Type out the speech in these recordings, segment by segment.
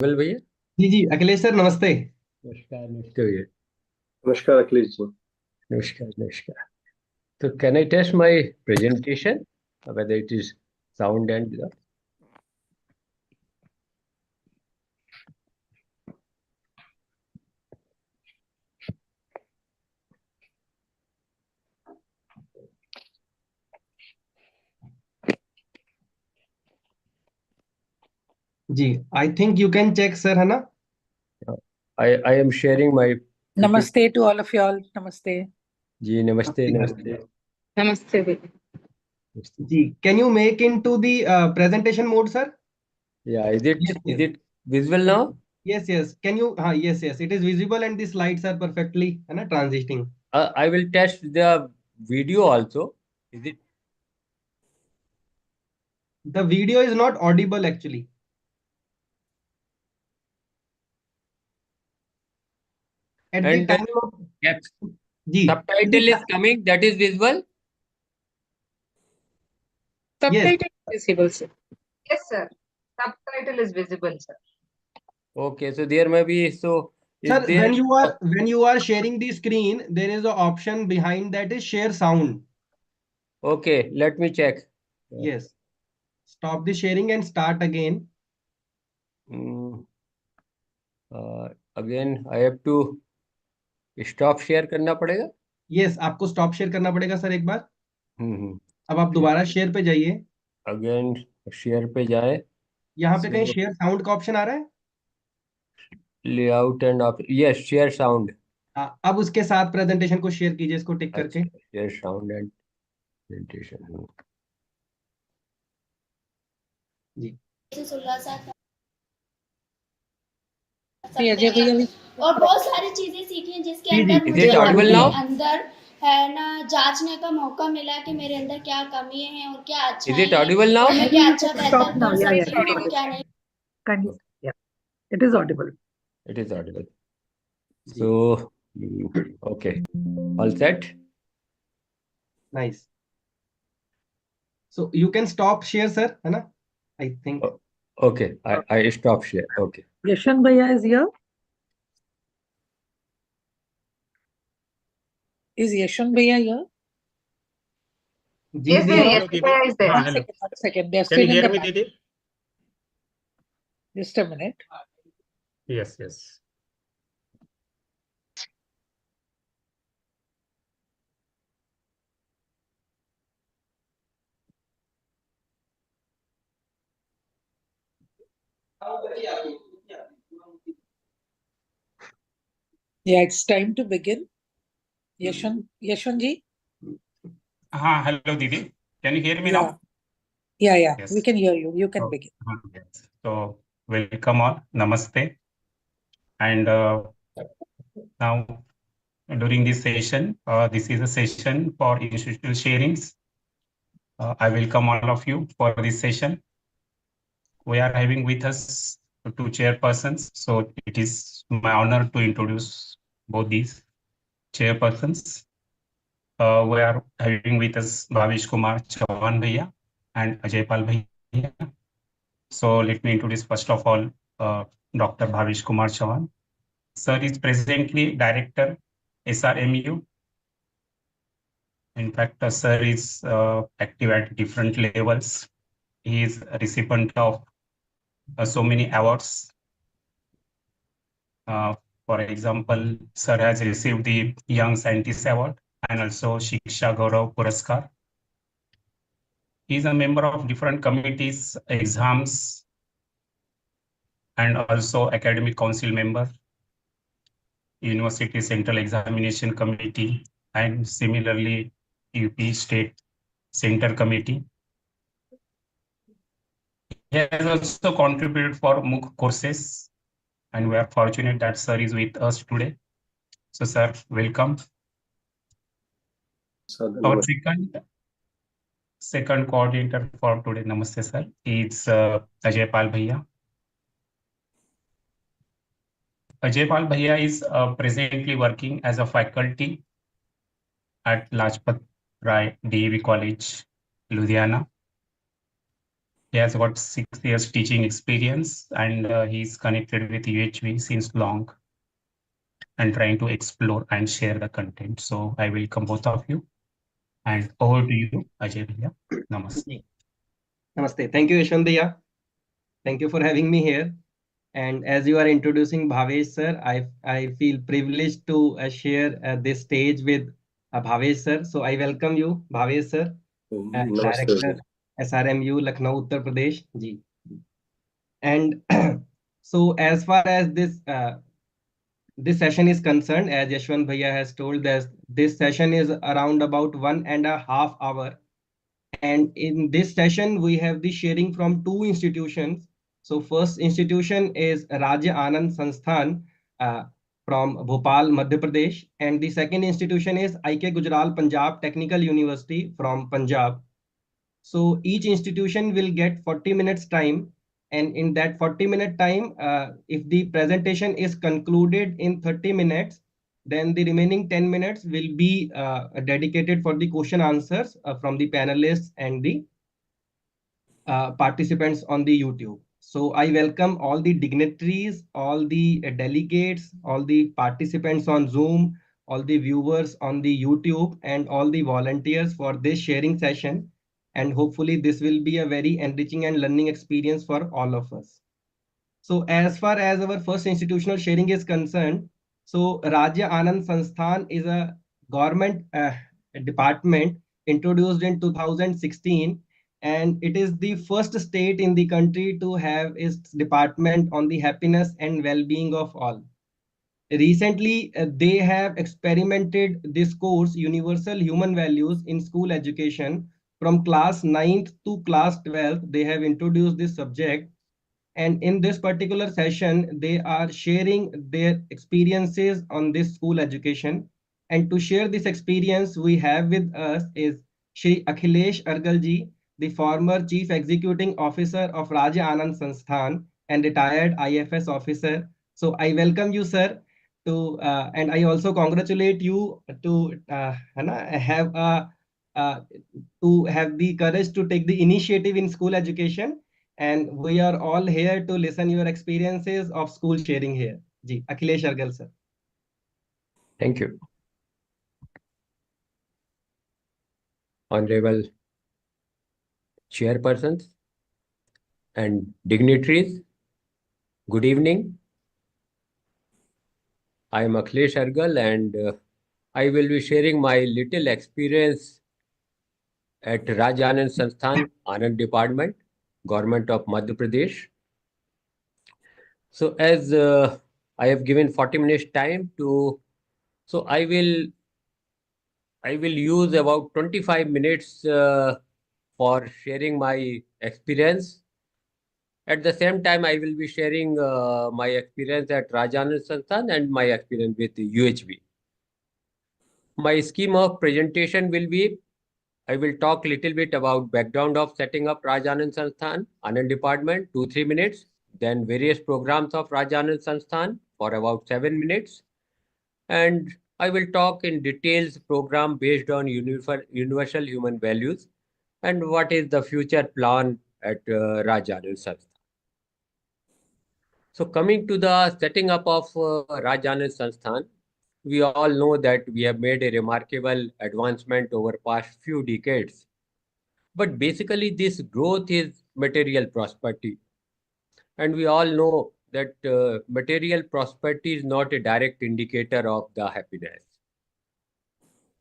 बोल भैया। जी जी अखिलेश सर नमस्ते। नमस्कार नमस्ते भैया। नमस्कार अखिलेश जी। नमस्कार नमस्कार। तो can I test my presentation whether it is sound and जी I think you can check sir, है ना? I am sharing my PPT. Namaste to all of you all. Namaste. जी नमस्ते नमस्ते नमस्ते भैया। नमस्ते। जी can you make into the presentation mode sir? Yeah, is it yes is yes it visible now? Yes yes can you, हाँ yes yes it is visible and the slides are perfectly, है ना, transiting. I will test the video also. Is it? The video is not audible actually at the And time of. yes, जी subtitle is coming. That is visible. Yes Subtitle is visible, sir. Yes, sir. Subtitle is visible, sir. Okay, so there may be is sir there? when you are sharing the screen there is a option behind that is share sound. Okay, let me check. Yes, stop the sharing and start again. Mm, again, I have to stop share करना पड़ेगा. Yes आपको stop share करना पड़ेगा sir एक बार. हम्म. अब आप दोबारा share पे जाइए. अगेन शेयर पे जाए. यहाँ पे कहीं सो शेयर साउंड का ऑप्शन आ रहा है. Layout and yes share sound. हाँ, अब उसके साथ प्रेजेंटेशन को शेयर कीजिए इसको टिक करके. अच्छा शेयर साउंड एंड प्रेजेंटेशन. जी See, Ajay भैया भी और बहुत सारी चीजें सीखी हैं जिसके जी, अंदर जी। मुझे Is it audible अपने now? अंदर है ना जांचने का मौका मिला कि मेरे अंदर क्या कमी है और क्या अच्छा Is है it audible now? और मैं क्या अच्छा stop बेहतर now. कर Yeah, सकती yeah. हूँ और क्या नहीं. Kindly. Yeah, it is audible. It is audible. So okay, all set. Nice. So you can stop share sir, है ना? I think. Okay, I stop share. Okay. Yashan भैया is here. Is Yashan भैया here? जी Yes, जी. yes, Bhaiya is there. One second, 1 second. They're Can still you in hear the me, back. Didi? Just a minute. Yes, yes. Yeah, it's time to begin. Yashan ji. Hello, Didi. Can you hear me now? Yeah. Yes. We can hear you. You can Oh, begin. yes. So, welcome all. Namaste. And now, during this session, this is a session for institutional sharings. I welcome all of you for this session. We are having with us two chairpersons. So, it is my honor to introduce both these chairpersons. We are having with us Bhavish Kumar Chauhan Bhaiya and Ajay Pal Bhaiya. So let me introduce first of all Dr. Bhavish Kumar Chauhan. Sir is presently Director SRMU. In fact, Sir is active at different levels. He is a recipient of so many awards. For example, Sir has received the Young Scientist Award and also Shiksha Gaurav Puraskar. He is a member of different committees, exams, and also academic council member, University Central Examination Committee, and similarly UP State Center Committee. He has also contributed for MOOC courses, and we are fortunate that Sir is with us today. So, Sir, welcome. Our second coordinator for today, Namaste, Sir, is Ajay Pal Bhaiya. Ajay Pal Bhaiya is presently working as a faculty at Lajpat Rai DAV College, Ludhiana. He has got 6 years teaching experience, and he's connected with UHV since long and trying to explore and share the content. So I welcome both of you. And over to you, Ajay Bhaiya. Namaste. जी, Namaste. Thank you, Yashwantiya. Thank you for having me here. And as you are introducing Bhavesh sir, I feel privileged to share this stage with Bhavesh sir. So I welcome you, Bhavesh sir, Namaste. Director SRMU, Lucknow, Uttar Pradesh. Ji. And so as far as this session is concerned, as Yashwant Bhaiya has told us, this session is around about 1.5 hours. And in this session, we have the sharing from two institutions. So first institution is Raja Anand Sansthan from Bhopal, Madhya Pradesh. And the second institution is IKGPTU Punjab Technical University from Punjab. So each institution will get 40 minutes time. And in that 40-minute time, if the presentation is concluded in 30 minutes, then the remaining 10 minutes will be dedicated for the question answers from the panelists and the participants on the YouTube. So I welcome all the dignitaries, all the delegates, all the participants on Zoom, all the viewers on the YouTube, and all the volunteers for this sharing session. And hopefully this will be a very enriching and learning experience for all of us. So as far as our first institutional sharing is concerned, so Raja Anand Sansthan is a government department introduced in 2016, and it is the first state in the country to have its department on the happiness and well-being of all. Recently, they have experimented this course, Universal Human Values in School Education, from class 9th to class 12th. They have introduced this subject, and in this particular session, they are sharing their experiences on this school education. And to share this experience, we have with us is Shri Akhilesh Argalji, the former Chief Executing Officer of Raja Anand Sansthan and retired IFS officer. So I welcome you, sir, and I also congratulate you to have to have the courage to take the initiative in school education, and we are all here to listen your experiences of school sharing here. Ji, Akhilesh Argal sir. Thank you. Honorable chairpersons and dignitaries, good evening. I am Akhilesh Argal, and I will be sharing my little experience at Raj Anand Sansthan, Anand Department, Government of Madhya Pradesh. So as I have given 40 minutes time to, so I will use about 25 minutes for sharing my experience. At the same time, I will be sharing my experience at Raj Anand Sansthan and my experience with UHV. My scheme of presentation will be, I will talk a little bit about background of setting up Raj Anand Sansthan, Anand Department, 2-3 minutes. Then various programs of Raj Anand Sansthan for about 7 minutes. And I will talk in details program based on universal human values and what is the future plan at Raj Anand Sansthan. So coming to the setting up of Raj Anand Sansthan, we all know that we have made a remarkable advancement over past few decades. But basically this growth is material prosperity. And we all know that material prosperity is not a direct indicator of the happiness.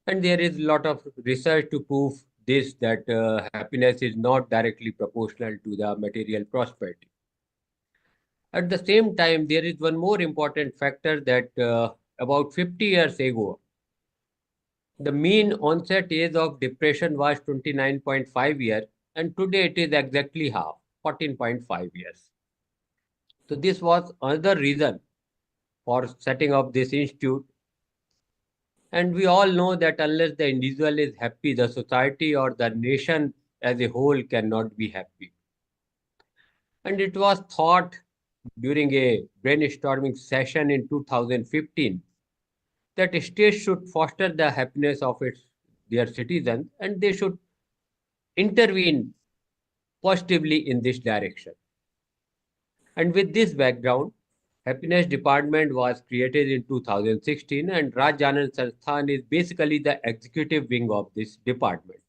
And there is a lot of research to prove this, that happiness is not directly proportional to the material prosperity. At the same time, there is one more important factor that about 50 years ago, the mean onset age of depression was 29.5 years, and today it is exactly half, 14.5 years. So this was another reason for setting up this institute. And we all know that unless the individual is happy, the society or the nation as a whole cannot be happy. And it was thought during a brainstorming session in 2015 that states should foster the happiness of their citizens, and they should intervene positively in this direction. And with this background, Happiness Department was created in 2016 and Raj Anand Sansthan is basically the executive wing of this department.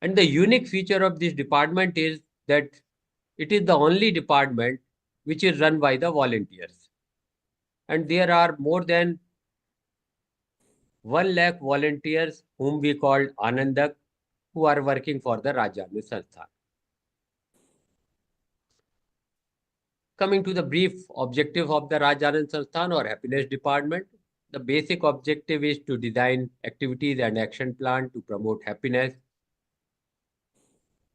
And the unique feature of this department is that it is the only department which is run by the volunteers. And there are more than 1 lakh volunteers whom we call Anandak who are working for the Raj Anand Sansthan. Coming to the brief objective of the Raj Anand Sansthan or Happiness Department, the basic objective is to design activities and action plan to promote happiness.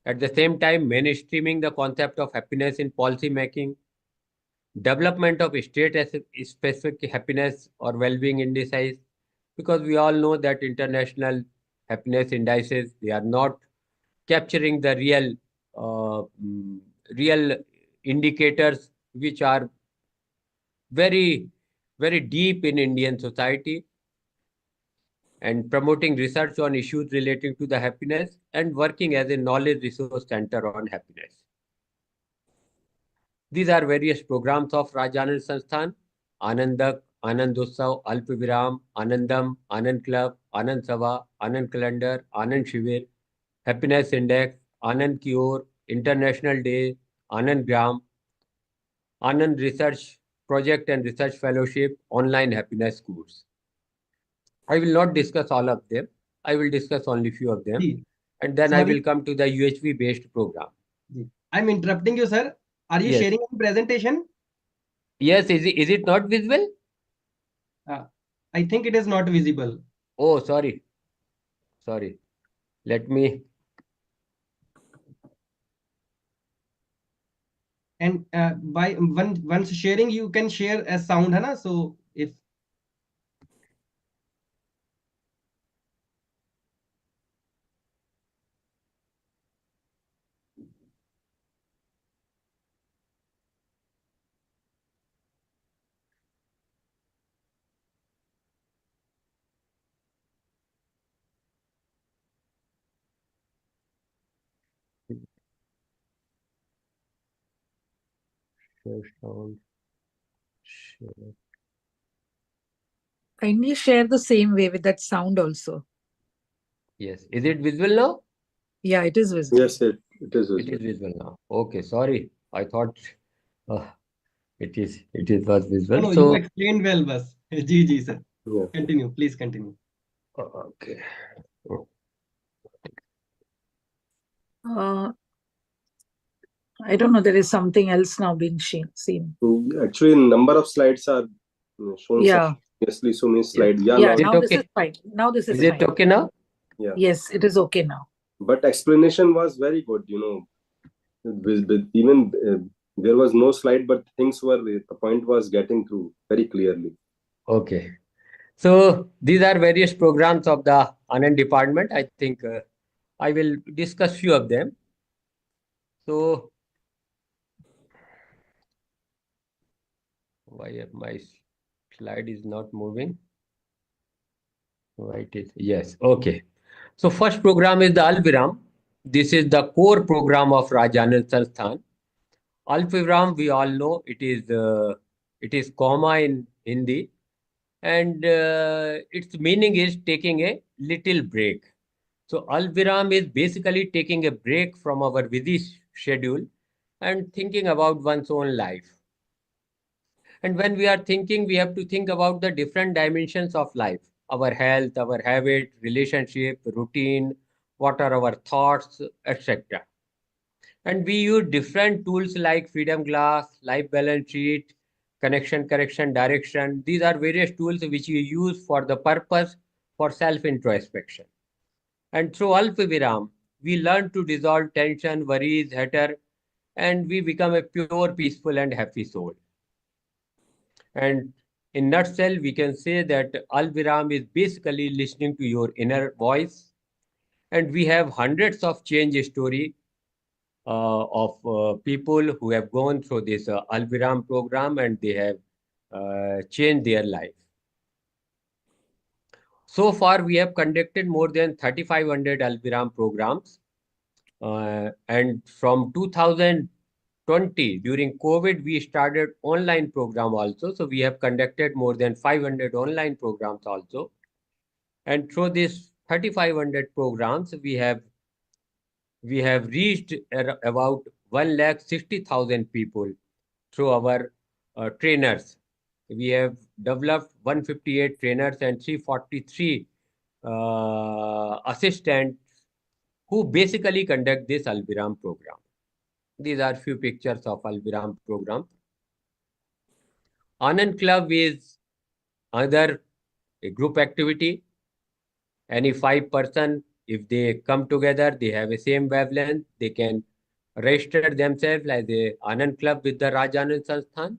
At the same time, mainstreaming the concept of happiness in policy making, development of state-specific happiness or well-being indices, because we all know that international happiness indices, they are not capturing the real indicators which are very, very deep in Indian society, and promoting research on issues relating to the happiness and working as a knowledge resource center on happiness. These are various programs of Raj Anand Sansthan: Anandak, Anandotsav, Alpaviram, Anandam, Anand Club, Anand Sabha, Anand Calendar, Anand Shivir, Happiness Index, Anand Cure, International Day, Anand Gram, Anand Research Project and Research Fellowship, Online Happiness Course. I will not discuss all of them. I will discuss only few of them. जी, And then I sorry. will come to the UHV based program. I'm interrupting you, sir. Are you Yes. sharing any presentation? Yes, is it not visible? I think it is not visible. Oh, sorry. Sorry. Let me. And by once sharing, you can share a sound, है ना? So if Share sound. Share. Kindly share the same way with that sound also. Yes. Is it visible now? Yeah, it is visible. Yes, it is It is visible now. Okay, sorry. I thought it was visible. no, you So explained well, bas. Ji, sir. Yeah. Continue, please continue. okay. I don't know. There is something else now being seen. Actually, number of slides are shown Yeah. simultaneously. So many slides. Yeah, Yeah. Is it Now this okay? is fine. Now this Is is it fine. okay now? yeah. Yes, it is okay now. But explanation was very good. Even there was no slide, but things were the point was getting through very clearly. Okay. So these are various programs of the Anand department. I think I will discuss few of them. So why my slide is not moving? Why it is? Yes. Okay. So first program is the Alviram. This is the core program of Raj Anand Sansthan. Alviram, we all know it is comma in Hindi, and its meaning is taking a little break. So Alviram is basically taking a break from our busy schedule and thinking about one's own life. And when we are thinking, we have to think about the different dimensions of life: our health, our habit, relationship, routine, what are our thoughts, etc. And we use different tools like Freedom Glass, Life Balance Sheet, Connection, Correction, Direction. These are various tools which we use for the purpose for self-introspection. And through Alpaviram, we learn to dissolve tension, worries, hatred, and we become a pure, peaceful, and happy soul. And in nutshell, we can say that Alviram is basically listening to your inner voice. And we have hundreds of change story of people who have gone through this Alviram program and they have changed their life. So far, we have conducted more than 3,500 Alviram programs. And from 2020, during COVID, we started online program also. So we have conducted more than 500 online programs also. And through these 3,500 programs, we have reached about 160,000 people through our trainers. We have developed 158 trainers and 343 assistants who basically conduct this Albiram program. These are few pictures of Albiram program. Anand Club is another a group activity. Any 5 person, if they come together, they have a same wavelength, they can register themselves as a Anand Club with the Raj Anand Sansthan.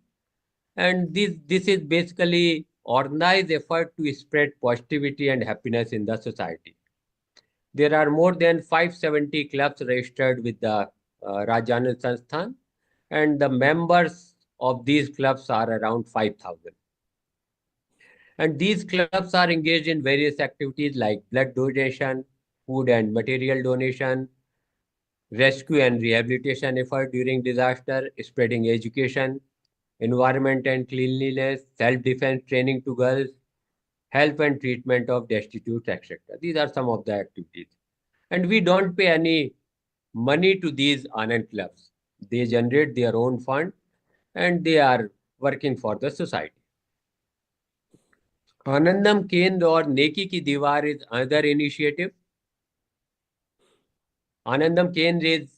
And this is basically organized effort to spread positivity and happiness in the society. There are more than 570 clubs registered with the Raj Anand Sansthan, and the members of these clubs are around 5,000. And these clubs are engaged in various activities like blood donation, food and material donation, rescue and rehabilitation effort during disaster, spreading education, environment and cleanliness, self-defense training to girls, help and treatment of destitutes, etc. These are some of the activities. And we don't pay any money to these Anand clubs. They generate their own fund and they are working for the society. Anandam Kendra or Neki Ki Diwar is another initiative. Anandam Kendra is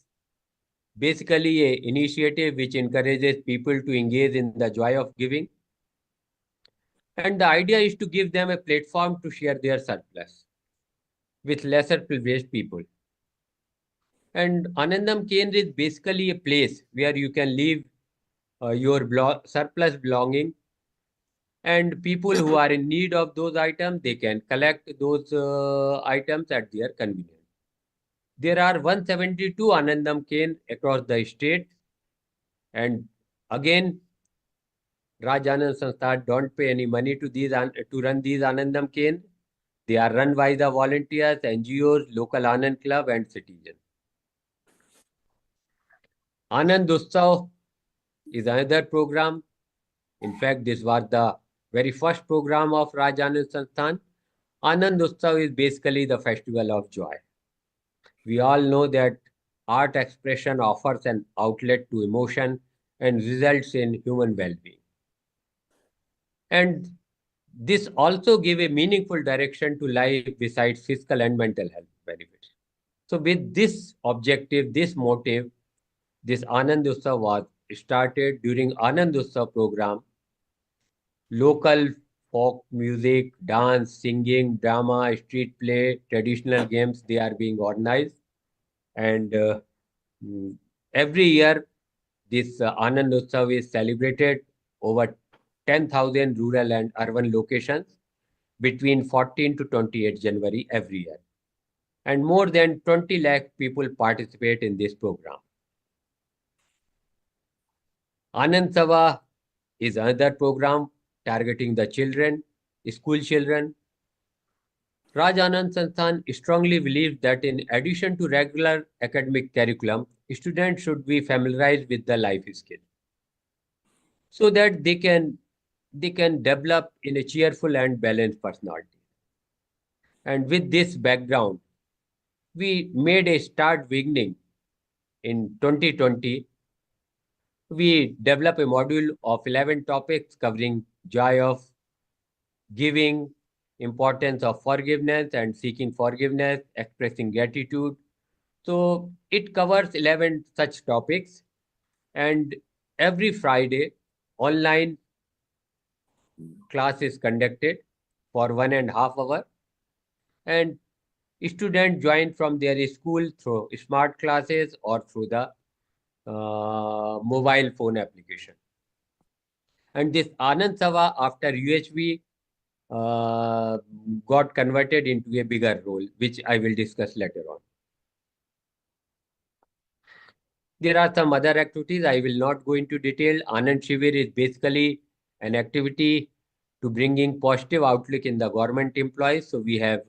basically an initiative which encourages people to engage in the joy of giving. And the idea is to give them a platform to share their surplus with lesser privileged people. And Anandam Kendra is basically a place where you can leave your surplus belonging, and people who are in need of those items, they can collect those items at their convenience. There are 172 Anandam Kendra across the state, and again, Raj Anand Sanstha don't pay any money to run these Anandam Kendra. They are run by the volunteers, NGOs, local Anand Club, and citizens. Anand Utsav is another program. In fact, this was the very first program of Raj Anand Sansthan. Anand Utsav is basically the festival of joy. We all know that art expression offers an outlet to emotion and results in human well-being. And this also gave a meaningful direction to life besides physical and mental health benefits. So with this objective, this motive, this Anand Utsav was started during Anand Utsav program. Local folk music, dance, singing, drama, street play, traditional games, they are being organized. And every year, this Anand Utsav is celebrated over 10,000 rural and urban locations between 14 to 28 January every year. And more than 20 lakh people participate in this program. Anand Sabha is another program targeting the children, school children. Raj Anand Sansthan strongly believes that in addition to regular academic curriculum, students should be familiarized with the life skill so that they can develop in a cheerful and balanced personality. And with this background, we made a start beginning in 2020. We developed a module of 11 topics covering joy of giving, importance of forgiveness and seeking forgiveness, expressing gratitude. So it covers 11 such topics, and every Friday online class is conducted for 1.5 hours, and students join from their school through smart classes or through the mobile phone application. And this Anand Sabha after UHV got converted into a bigger role, which I will discuss later on. There are some other activities I will not go into detail. Anand Shivir is basically an activity to bringing positive outlook in the government employees. So we have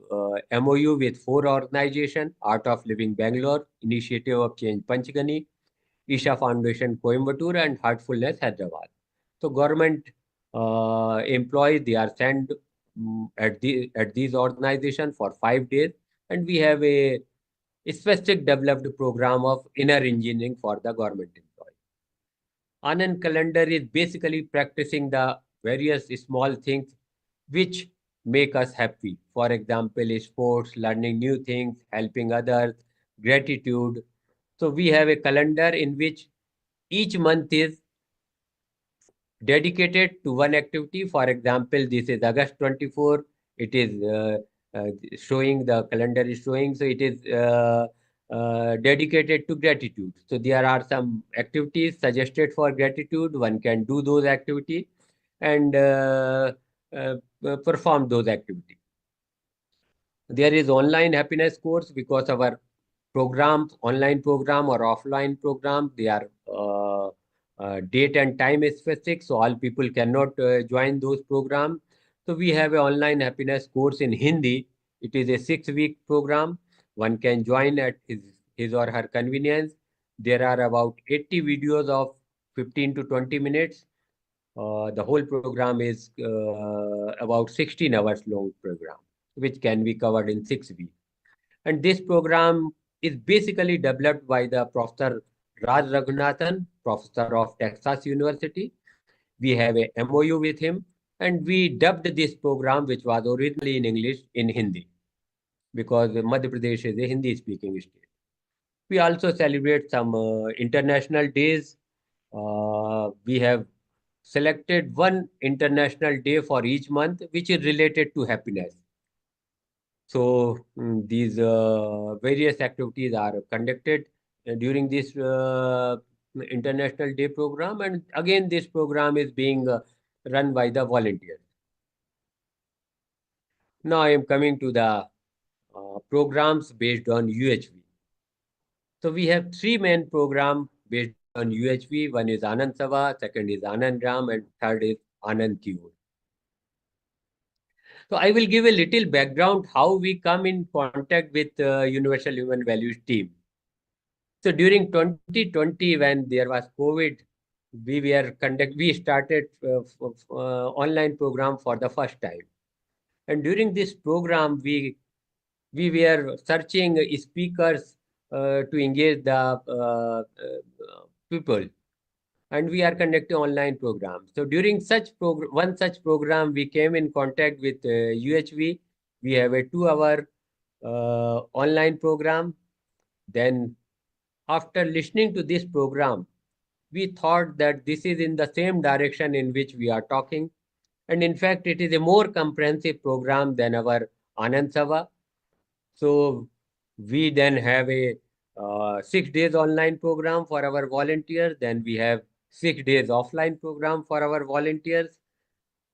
MOU with 4 organizations: Art of Living Bangalore, Initiative of Change Panchgani, Isha Foundation Coimbatore, and Heartfulness Hyderabad. So government employees, they are sent at these organizations for 5 days, and we have a specific developed program of inner engineering for the government employees. Anand calendar is basically practicing the various small things which make us happy. For example, sports, learning new things, helping others, gratitude. So we have a calendar in which each month is dedicated to one activity. For example, this is August 24. It is showing, the calendar is showing. So it is dedicated to gratitude. So there are some activities suggested for gratitude. One can do those activities and perform those activities. There is online happiness course, because our programs, online program or offline program, they are date and time specific, so all people cannot join those programs. So we have an online happiness course in Hindi. It is a 6-week program. One can join at his or her convenience. There are about 80 videos of 15 to 20 minutes. The whole program is about 16 hours long program, which can be covered in 6 weeks. And this program is basically developed by the Professor Raj Raghunathan, professor of Texas University. We have a MOU with him, and we dubbed this program, which was originally in English, in Hindi, because Madhya Pradesh is a Hindi-speaking state. We also celebrate some international days. We have selected one international day for each month, which is related to happiness. So these various activities are conducted during this International Day program, and again this program is being run by the volunteers. Now I am coming to the programs based on UHV. So we have 3 main programs based on UHV. One is Anand Sabha, second is Anand Gram, and third is Anand Kyur. So I will give a little background how we come in contact with Universal Human Values team. So during 2020, when there was COVID, we started online program for the first time. And during this program, we were searching speakers to engage the people, and we are conducting online programs. So during one such program, we came in contact with UHV. We have a 2-hour online program. Then after listening to this program, we thought that this is in the same direction in which we are talking. And in fact, it is a more comprehensive program than our Anand Sabha. So we then have a 6 days online program for our volunteers. Then we have 6 days offline program for our volunteers.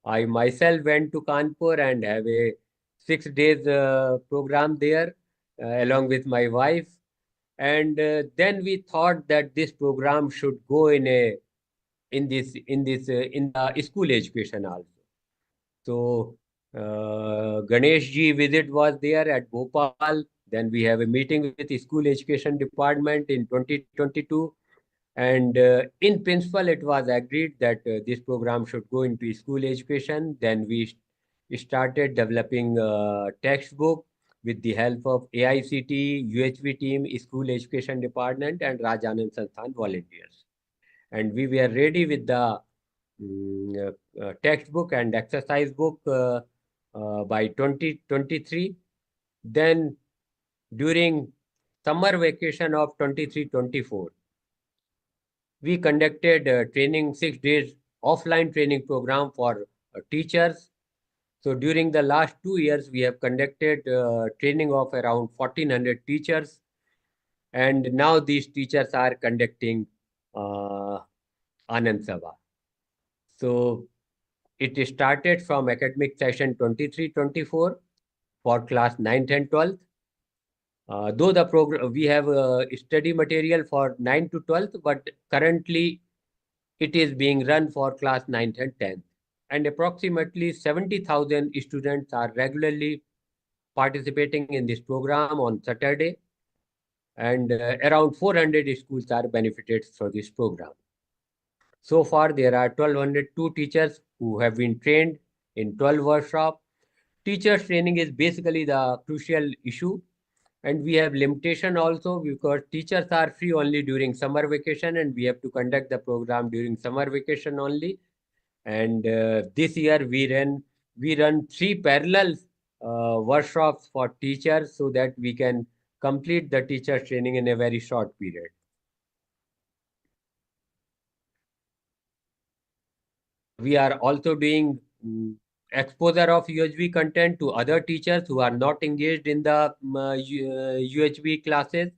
I myself went to Kanpur and have a 6 days program there along with my wife. And then we thought that this program should go in the school education also. So Ganesh ji visit was there at Bhopal. Then we have a meeting with the school education department in 2022. And in principle, it was agreed that this program should go into school education. Then we started developing textbook with the help of AICT, UHV team, school education department, and Raj Anand Sansthan volunteers. And we were ready with the textbook and exercise book by 2023. Then during summer vacation of 23-24, we conducted training, 6 days offline training program for teachers. So during the last 2 years, we have conducted training of around 1,400 teachers. And now these teachers are conducting Anand Sabha. So it started from academic session 23-24 for class 9th and 12th. Though the program, we have study material for 9 to 12th, but currently it is being run for class 9th and 10th. and approximately 70,000 students are regularly participating in this program on Saturday, and around 400 schools are benefited through this program. So far, there are 1,202 teachers who have been trained in 12 workshops. Teachers training is basically the crucial issue, and we have limitation also because teachers are free only during summer vacation, and we have to conduct the program during summer vacation only. And this year we run 3 parallel workshops for teachers so that we can complete the teacher training in a very short period. We are also doing exposure of UHV content to other teachers who are not engaged in the UHV classes.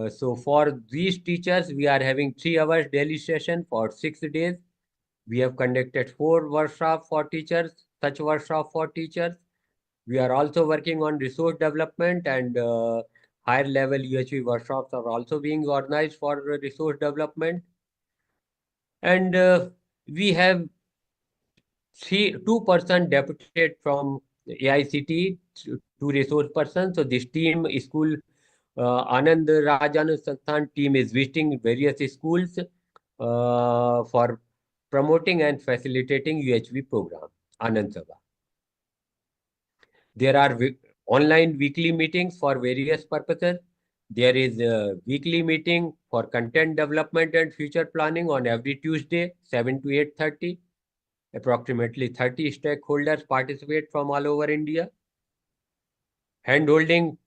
So for these teachers, we are having 3 hours daily session for 6 days. We have conducted 4 workshops for teachers, such workshop for teachers. We are also working on resource development, and higher level UHV workshops are also being organized for resource development. And we have 2% deputed from AICT to resource person. So this team school Anand Rajan Sansthan team is visiting various schools for promoting and facilitating UHV program, Anand Sabha. There are online weekly meetings for various purposes. There is a weekly meeting for content development and future planning on every Tuesday, 7 to 8:30. Approximately 30 stakeholders participate from all over India. Handholding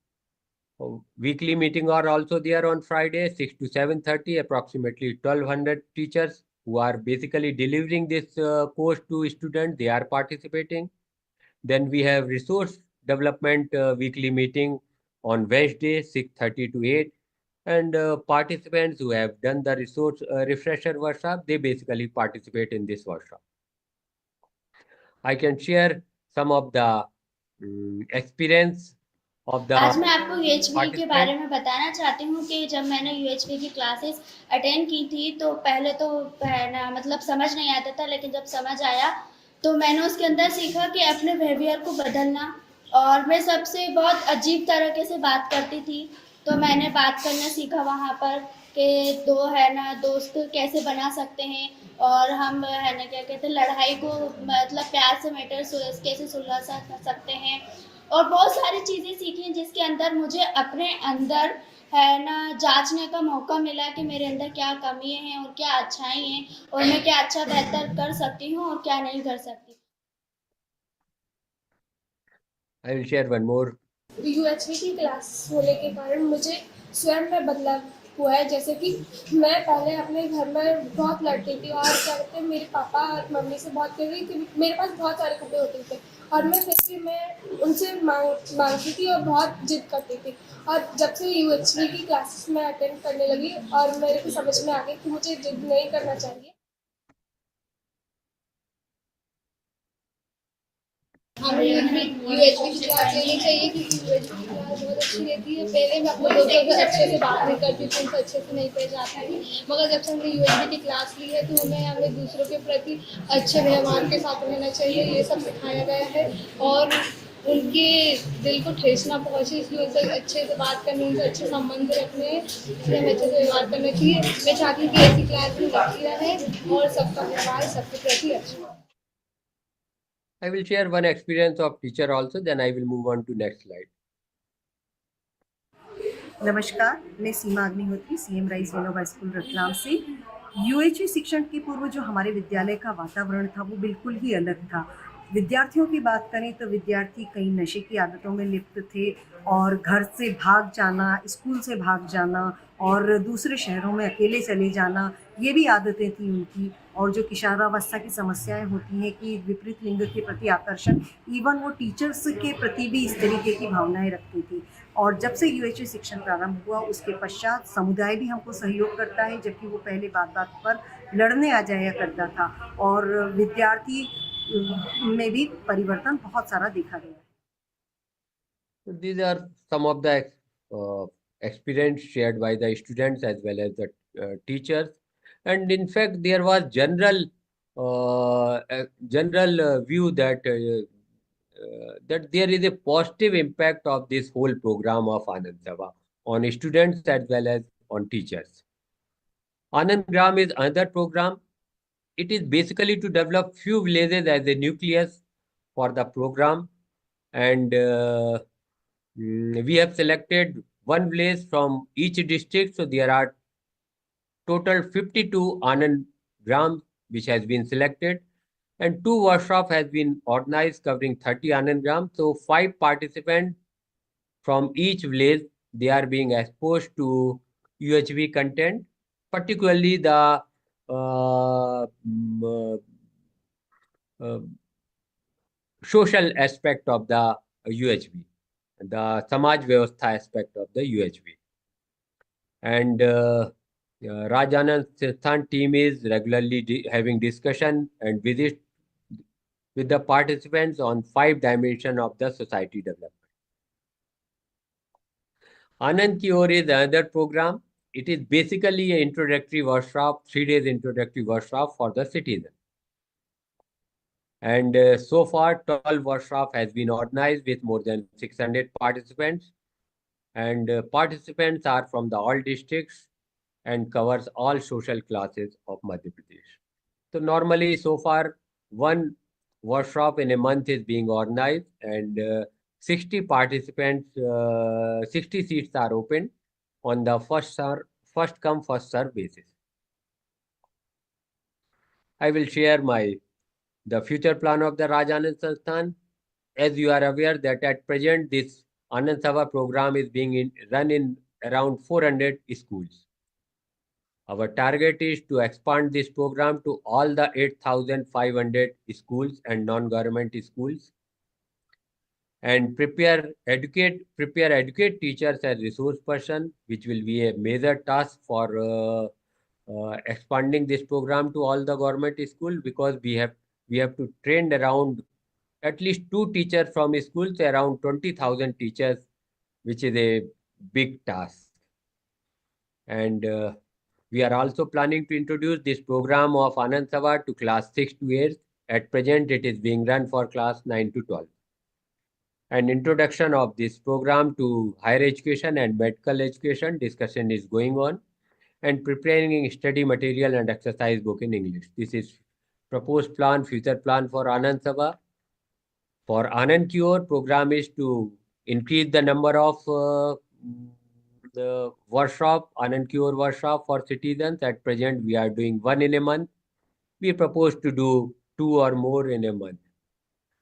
weekly meeting are also there on Friday, 6 to 7:30. Approximately 1,200 teachers who are basically delivering this course to students, they are participating. Then we have resource development weekly meeting on Wednesday, 6:30 to 8. And participants who have done the resource refresher workshop, they basically participate in this workshop. I can share some of the experience of the आज मैं आपको UHV के बारे participant. में बताना चाहती हूँ कि जब मैंने यूएचवी की क्लासेस अटेंड की थी तो पहले तो है ना मतलब समझ नहीं आता था, लेकिन जब समझ आया तो मैंने उसके अंदर सीखा कि अपने बिहेवियर को बदलना। और मैं सबसे बहुत अजीब तरीके से बात करती थी, तो मैंने बात करना सीखा वहाँ पर कि दो है ना दोस्त कैसे बना सकते हैं, और हम है ना क्या कहते हैं लड़ाई को मतलब प्यार से मैटर कैसे सुलझा सकते हैं। और बहुत सारी चीज़ें सीखी जिसके अंदर मुझे अपने अंदर है ना जांचने का मौका मिला कि मेरे अंदर क्या कमी हैं और क्या अच्छाई हैं, और मैं क्या अच्छा बेहतर कर सकती हूँ और क्या नहीं कर सकती। I will share one more. UHV की क्लास होने के कारण मुझे स्वयं में बदलाव हुआ है। जैसे कि मैं पहले अपने घर में बहुत लड़ती थी और क्या कहते हैं मेरे पापा और मम्मी से बहुत कह रही कि मेरे पास बहुत सारे कपड़े होते थे और मैं फिर भी मैं उनसे मांगती थी और बहुत जिद करती थी। और जब से यूएचवी की क्लासेस मैं अटेंड करने लगी और मेरे को समझ में आ गई कि मुझे जिद नहीं करना चाहिए। हमें यूएचवी की क्लास लेनी चाहिए क्योंकि यूएचवी की क्लास बहुत अच्छी रहती है। पहले मैं अपने दोस्तों से अच्छे से बात नहीं करती थी, उनसे अच्छे से नहीं पेश आती थी, मगर जब से हमने यूएचवी की क्लास ली है तो हमें दूसरों के प्रति अच्छे व्यवहार के साथ रहना चाहिए, ये सब सिखाया गया है। और उनके दिल को ठेस ना पहुँचे इसलिए उनसे अच्छे से बात करनी, उनसे अच्छे संबंध रखने हैं, इसलिए हमें अच्छे से व्यवहार करना चाहिए। मैं चाहती हूँ कि ऐसी क्लास भी लगती रहे और सबका व्यवहार सबके प्रति अच्छा हो। I will share one experience of teacher also, then I will move on to next slide. नमस्कार, मैं Seema Agnihotri CM rise Vinoba school Ratlam से। यूएचवी शिक्षण के पूर्व जो हमारे विद्यालय का वातावरण था वो बिल्कुल ही अलग था। विद्यार्थियों की बात करें तो विद्यार्थी कई नशे की आदतों में लिप्त थे और घर से भाग जाना, स्कूल से भाग जाना और दूसरे शहरों में अकेले चले जाना, ये भी आदतें थी उनकी। और जो किशोरावस्था की समस्याएं होती हैं कि विपरीत लिंग के प्रति आकर्षण, इवन वो टीचर्स के प्रति भी इस तरीके की भावनाएं रखती थी। और जब से यूएचवी शिक्षण प्रारंभ हुआ उसके पश्चात समुदाय भी हमको सहयोग करता है, जबकि वो पहले बात बात पर लड़ने आ जाया करता था। और विद्यार्थी में भी परिवर्तन बहुत सारा देखा गया है। So these are some of the experience shared by the students as well as the teachers. And in fact, there was general a general view that that there is a positive impact of this whole program of Anand Sabha on students as well as on teachers. Anand Gram is another program. It is basically to develop few villages as a nucleus for the program, and we have selected one village from each district. So there are total 52 Anand Grams which has been selected, and two workshops has been organized covering 30 Anand Grams. So 5 participants from each village, they are being exposed to UHV content, particularly the uh, social aspect of the UHV, the Samaj Vyavastha aspect of the UHV. And Rajanand Sirthan team is regularly having discussion and visit with the participants on 5 dimensions of the society development. Anand Ki Or is another program. It is basically an introductory workshop, 3 days introductory workshop for the citizen. And so far, 12 workshop has been organized with more than 600 participants. And participants are from the all districts and covers all social classes of Madhya Pradesh. So normally, so far, one workshop in a month is being organized, and 60 participants, 60 seats are open on the first come, first serve basis. I will share the future plan of the Rajanand Sansthan. As you are aware that at present this Anand Sabha program is being run in around 400 schools. Our target is to expand this program to all the 8,500 schools and non-government schools, and prepare educate teachers as resource person, which will be a major task for expanding this program to all the government school, because we have to train around at least 2 teachers from schools, around 20,000 teachers, which is a big task. And we are also planning to introduce this program of Anand Sabha to class 6 to 8. At present, it is being run for class 9 to 12. An introduction of this program to higher education and medical education discussion is going on, and preparing study material and exercise book in English. This is proposed plan, future plan for Anand Sabha. For Anand Cure, program is to increase the number of the workshop, Anand Cure workshop for citizens. At present, we are doing one in a month. We propose to do 2 or more in a month,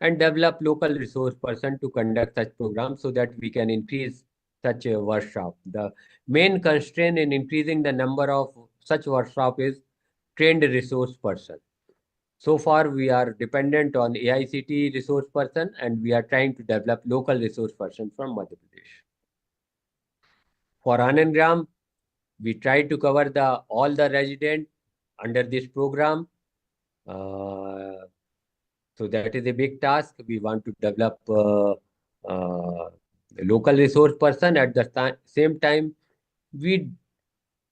and develop local resource person to conduct such programs so that we can increase such a workshop. The main constraint in increasing the number of such workshop is trained resource person. So far, we are dependent on AICT resource person, and we are trying to develop local resource person from Madhya Pradesh. For Anangram, we try to cover all the residents under this program. So that is a big task. We want to develop a local resource person. At the same time, we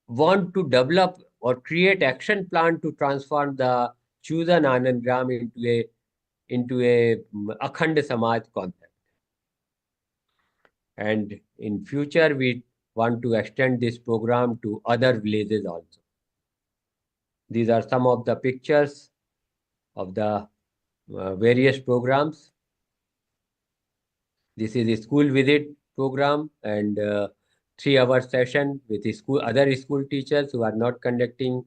want to develop or create action plan to transform the chosen Anangram into a Akhand Samaj concept. And in future, we want to extend this program to other villages also. These are some of the pictures of the various programs. This is a school visit program, and 3-hour session with other school teachers who are not conducting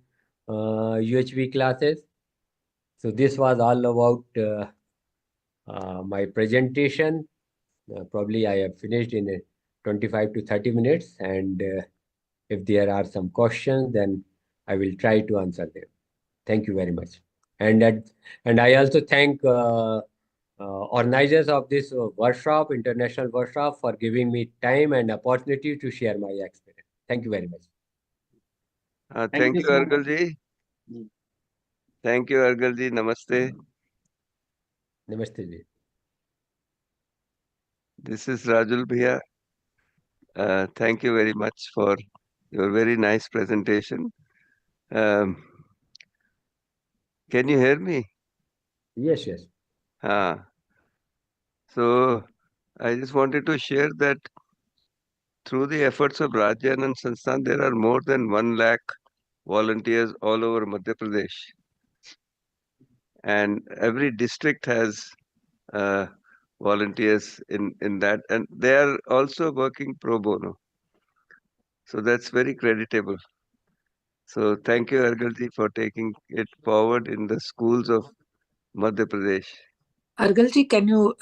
UHV classes. So this was all about my presentation. Probably I have finished in 25 to 30 minutes, and if there are some questions, then I will try to answer them. Thank you very much. And I also thank organizers of this workshop, international workshop, for giving me time and opportunity to share my experience. Thank you very much. Thank you, Argal ji. Thank you, Argal ji. Namaste. Namaste ji. This is Rajul Bhaiya. Thank you very much for your very nice presentation. Can you hear me? Yes, yes. So I just wanted to share that through the efforts of Rajan Sansthan, there are more than 1 lakh volunteers all over Madhya Pradesh. And every district has volunteers in that. And they are also working pro bono. So that's very creditable. So thank you, Argalji, for taking it forward in the schools of Madhya Pradesh. Argalji, can you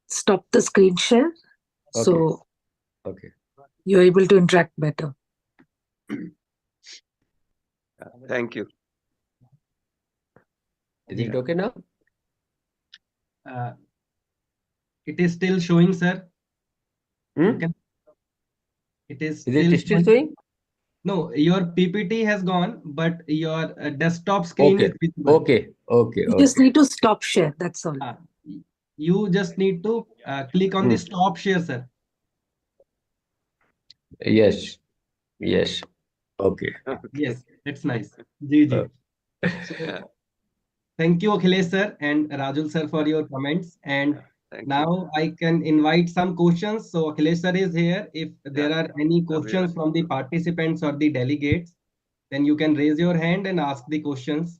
stop the screen share so Okay. you're able to interact better? Thank you. Is it okay now? It is still showing, sir. You Hmm? can. It is Is it still showing. showing? No, your PPT has gone, but your desktop screen is visible. Okay. You just need to stop share. That's all. You just need to click on the stop share, sir. Yes. Yes. Okay. Yes, that's nice. Ji. So, thank you, Akhilesh sir and Rajul sir for your comments. And now I can invite some questions. So Akhilesh sir is here. If there are any questions from the participants or the delegates, then you can raise your hand and ask the questions.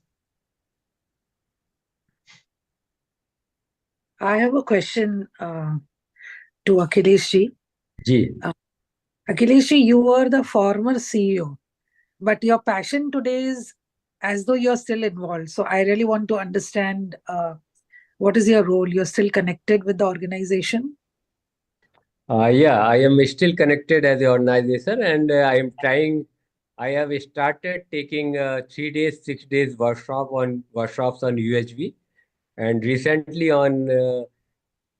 I have a question to Akhilesh ji. Akhilesh ji, you were the former CEO, but your passion today is as though you're still involved. So I really want to understand what is your role? You're still connected with the organization? Yeah, I am still connected as an organizer, and I am trying. I have started taking 3 days, 6 days workshops on UHV, and recently on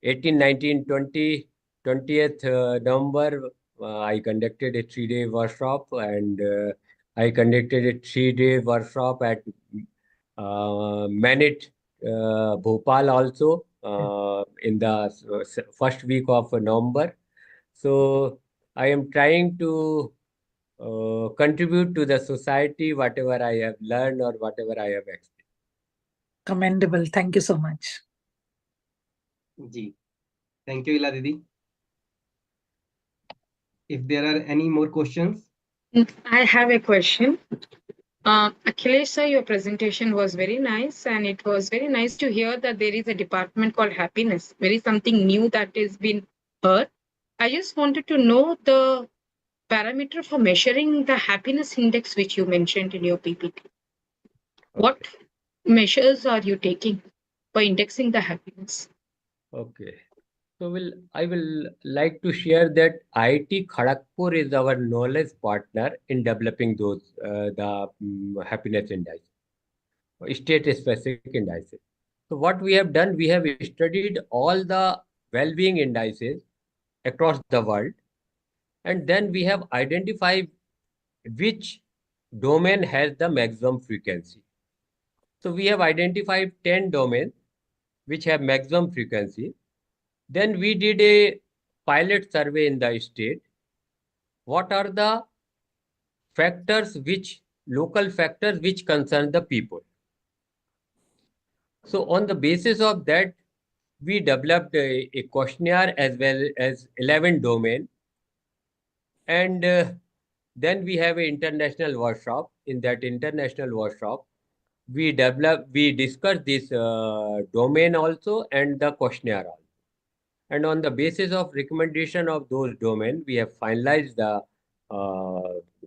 18, 19, 20, 20th November, I conducted a 3-day workshop, and I conducted a 3-day workshop at Manit, Bhopal also in the first week of November. So I am trying to contribute to the society, whatever I have learned or whatever I have experienced. Commendable. Thank you so much. Ji. Thank you, Ila Didi. If there are any more questions. I have a question. Akhilesh sir, your presentation was very nice, and it was very nice to hear that there is a department called happiness. Very something new that has been heard. I just wanted to know the parameter for measuring the happiness index which you mentioned in your PPT. What measures are you taking for indexing the happiness? Okay. So I will like to share that IIT Kharagpur is our knowledge partner in developing those the happiness index, state-specific indices. So what we have done, we have studied all the well-being indices across the world, and then we have identified which domain has the maximum frequency. So we have identified 10 domains which have maximum frequency. Then we did a pilot survey in the state. What are the local factors which concern the people? So on the basis of that, we developed a questionnaire as well as 11 domain. And then we have an international workshop. In that international workshop, we discussed this domain also and the questionnaire also. And on the basis of recommendation of those domain, we have finalized the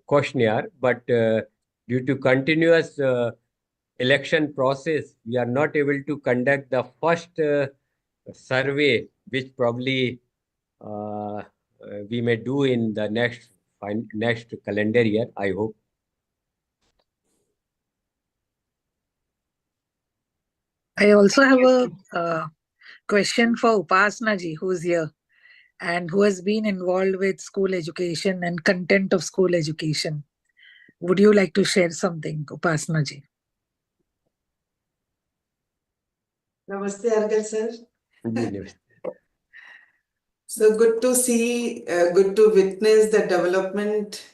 questionnaire. But due to continuous election process, we are not able to conduct the first survey, which probably we may do in the next calendar year, I hope. I also have a question for Upasna ji, who's here and who has been involved with school education and content of school education. Would you like to share something, Upasna ji? Namaste, Argal sir. So good to see, good to witness the development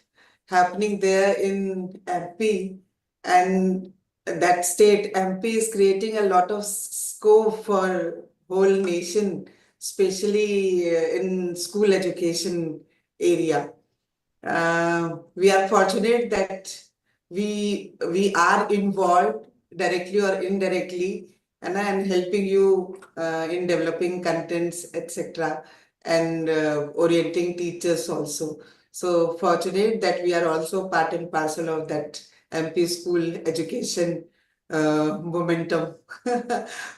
happening there in MP. And that state, MP, is creating a lot of scope for whole nation, especially in school education area. We are fortunate that we are involved directly or indirectly and helping you in developing contents, etc., and orienting teachers also. So fortunate that we are also part and parcel of that MP school education momentum.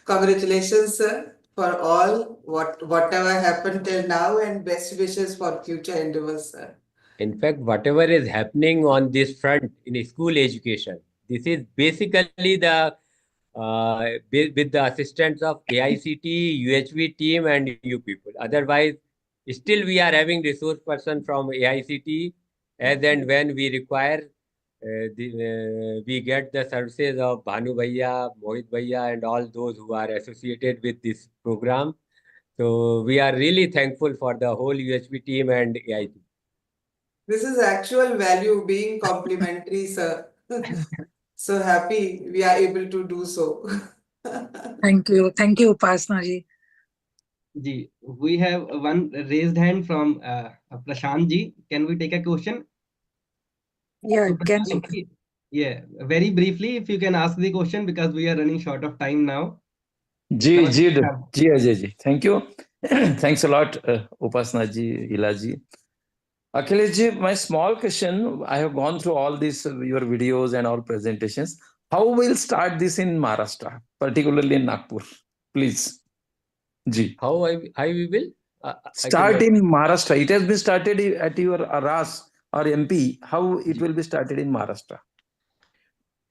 Congratulations, sir, for all whatever happened till now, and best wishes for future endeavors, sir. In fact, whatever is happening on this front in school education, this is basically the with the assistance of AICT, UHV team, and you people. Otherwise, still we are having resource person from AICT as and when we require. We get the services of Bhanu Bhaiya, Mohit Bhaiya, and all those who are associated with this program. So we are really thankful for the whole UHV team and AIT. This is actual value being complimentary, sir. So happy we are able to do so. Thank you, Upasna ji. Ji, we have one raised hand from Prashant ji. Can we take a question? Yeah, So can. Prashant ji, yeah, very briefly, if you can ask the question because we are running short of time now. Ajay ji. Thank you. Thanks a lot, Upasna ji, Ila ji. Akhilesh ji, my small question, I have gone through all these, your videos and all presentations. How will start this in Maharashtra, particularly in Nagpur? Please. Ji. How we will? Start in Maharashtra. It has been started at your RAS or MP. How it will be started in Maharashtra?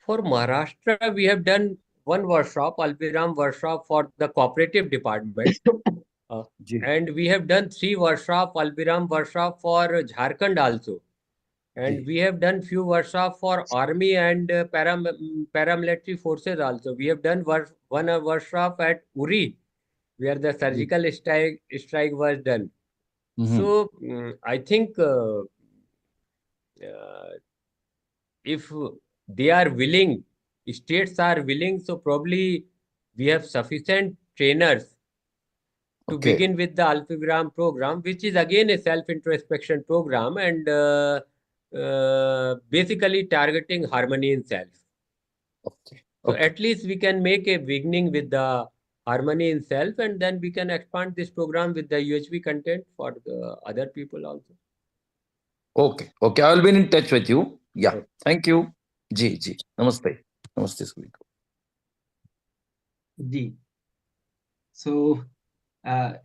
For Maharashtra, we have done one workshop, Alpiram workshop for the cooperative department. And we have done 3 workshops, Alpiram workshop for Jharkhand also. And we have done few workshops for army and paramilitary forces also. We have done one workshop at Uri, where the surgical strike was done. So I think if they are willing, states are willing, so probably we have sufficient trainers to begin with the Alpigram program, which is again a self-introspection program and basically targeting harmony in self. So at least we can make a beginning with the harmony in self, and then we can expand this program with the UHV content for the other people also. Okay. I will be in touch with you. Yeah. Thank you. Ji. Namaste. Namaste, Sweet. Ji. So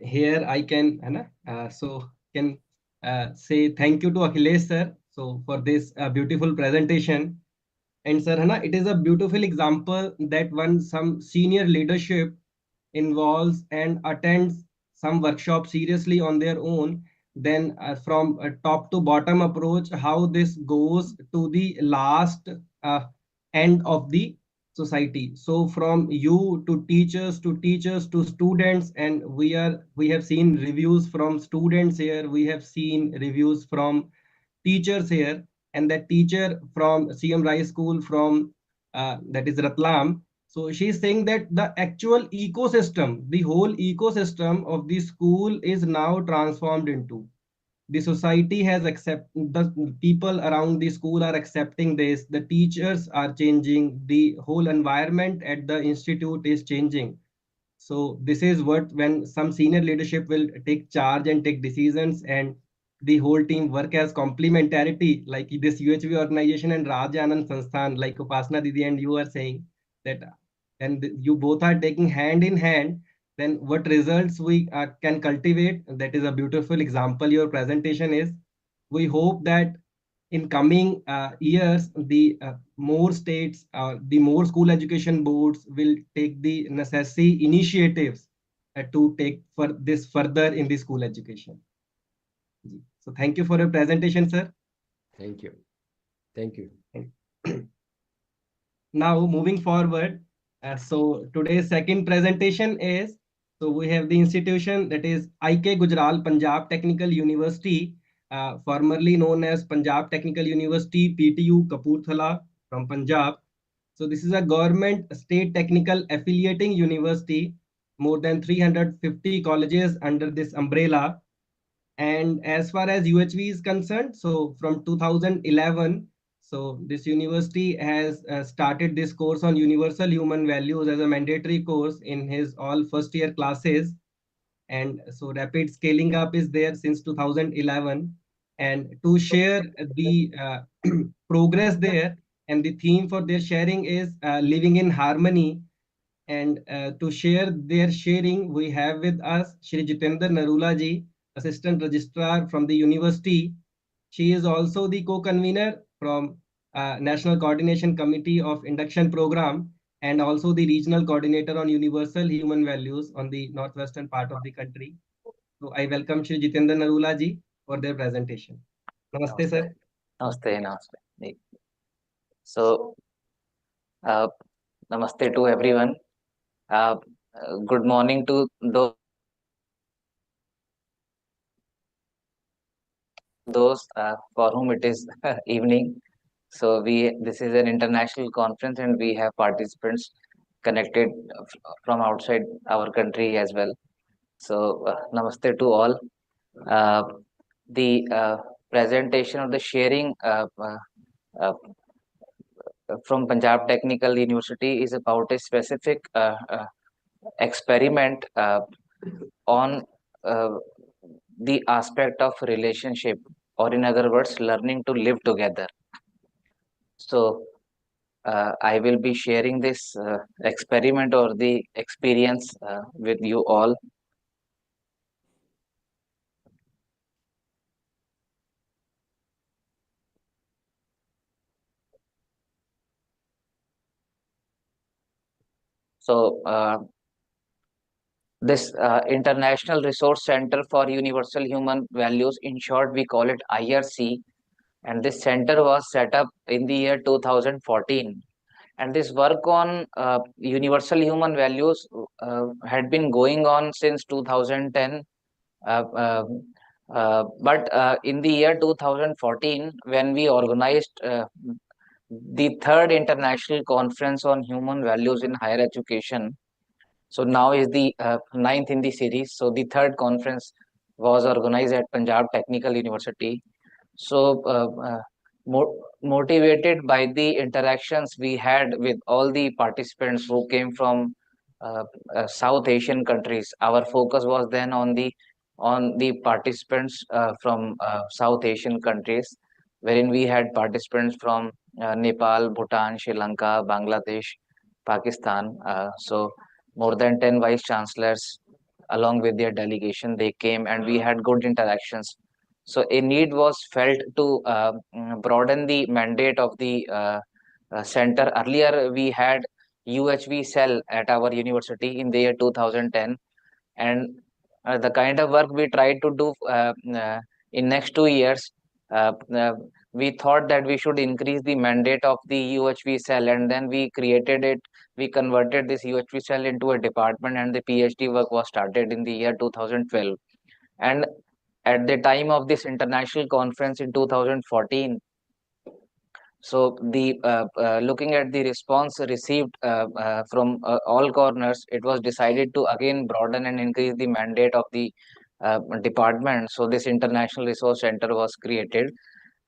here I can say thank you to Akhilesh sir for this beautiful presentation. And sir, it is a beautiful example that some senior leadership involves and attends some workshop seriously on their own, then from a top to bottom approach, how this goes to the last end of the society. So from you to teachers to students, and we have seen reviews from students here, we have seen reviews from teachers here, and that teacher from CM Rai School from that is Ratlam. So she's saying that the actual ecosystem, the whole ecosystem of the school is now transformed into. The society has accepted, the people around the school are accepting this, the teachers are changing, the whole environment at the institute is changing. So this is what, when some senior leadership will take charge and take decisions, and the whole team work as complementarity, like this UHV organization and Raj Anand Sansthan, like Upasna Didi and you are saying that, and you both are taking hand in hand, then what results we can cultivate. That is a beautiful example your presentation is. We hope that in coming years, the more states, the more school education boards will take the necessary initiatives to take for this further in the school education. So thank you for your presentation, sir. Thank you. Thank you. Now moving forward, so today's second presentation is, so we have the institution that is IK Gujral Punjab Technical University, formerly known as Punjab Technical University, PTU Kapurthala from Punjab. So this is a government state technical affiliating university, more than 350 colleges under this umbrella. And as far as UHV is concerned, so from 2011, so this university has started this course on universal human values as a mandatory course in his all first year classes. And so rapid scaling up is there since 2011. And to share the progress there, and the theme for their sharing is living in harmony. And to share their sharing, we have with us Shri Jitendra Narula ji, Assistant Registrar from the university. She is also the co-convener from National Coordination Committee of Induction Program, and also the regional coordinator on universal human values on the northwestern part of the country. So I welcome Shri Jitendra Narula ji for their presentation. Namaste, sir. Namaste, namaste. So, namaste to everyone. Good morning to those for whom it is evening. So this is an international conference, and we have participants connected from outside our country as well. So, namaste to all. The presentation of the sharing from Punjab Technical University is about a specific experiment on the aspect of relationship, or in other words, learning to live together. So I will be sharing this experiment or the experience with you all. So this International Resource Center for Universal Human Values, in short, we call it IRC, and this center was set up in the year 2014. And this work on universal human values had been going on since 2010. But in the year 2014, when we organized the third international conference on human values in higher education, so now is the ninth in the series. So the third conference was organized at Punjab Technical University. So motivated by the interactions we had with all the participants who came from South Asian countries, our focus was then on the participants from South Asian countries, wherein we had participants from Nepal, Bhutan, Sri Lanka, Bangladesh, Pakistan. So more than 10 vice chancellors, along with their delegation, they came, and we had good interactions. So a need was felt to broaden the mandate of the center. Earlier, we had UHV cell at our university in the year 2010, and the kind of work we tried to do in next 2 years, we thought that we should increase the mandate of the UHV cell, and then we created it. We converted this UHV cell into a department, and the PhD work was started in the year 2012. And at the time of this international conference in 2014, so the looking at the response received from all corners, it was decided to again broaden and increase the mandate of the department. So this International Resource Center was created,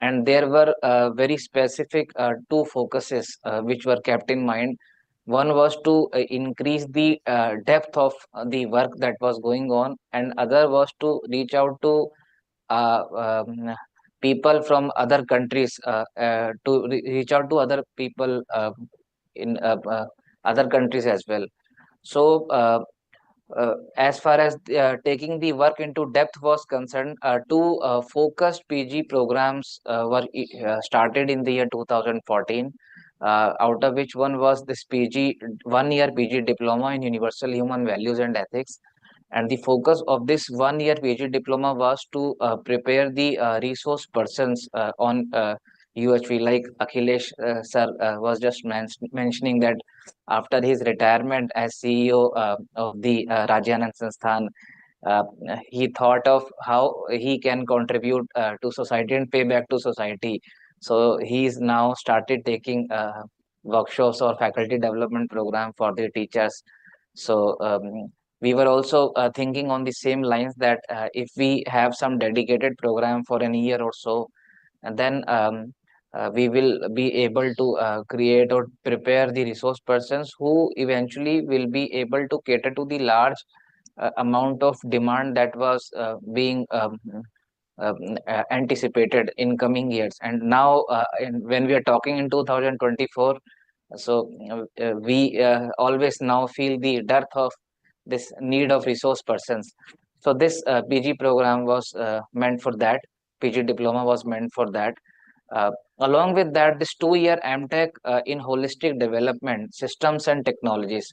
and there were very specific two focuses which were kept in mind. One was to increase the depth of the work that was going on, and other was to reach out to uh, um, people from other countries, to reach out to other people in other countries as well. So as far as taking the work into depth was concerned, two focused PG programs were started in the year 2014, out of which one was this PG, 1 year PG diploma in universal human values and ethics. And the focus of this 1 year PG diploma was to prepare the resource persons on UHV, like Akhilesh sir was just mentioning that after his retirement as CEO of the Rajanand Sansthan, uh, he thought of how he can contribute to society and pay back to society. So he's now started taking workshops or faculty development program for the teachers. So we were also thinking on the same lines that if we have some dedicated program for an year or so, and then we will be able to create or prepare the resource persons who eventually will be able to cater to the large amount of demand that was being anticipated in coming years. And now when we are talking in 2024, so we always now feel the dearth of this need of resource persons. So this PG program was meant for that. PG diploma was meant for that. Along with that, this 2-year MTech in holistic development systems and technologies.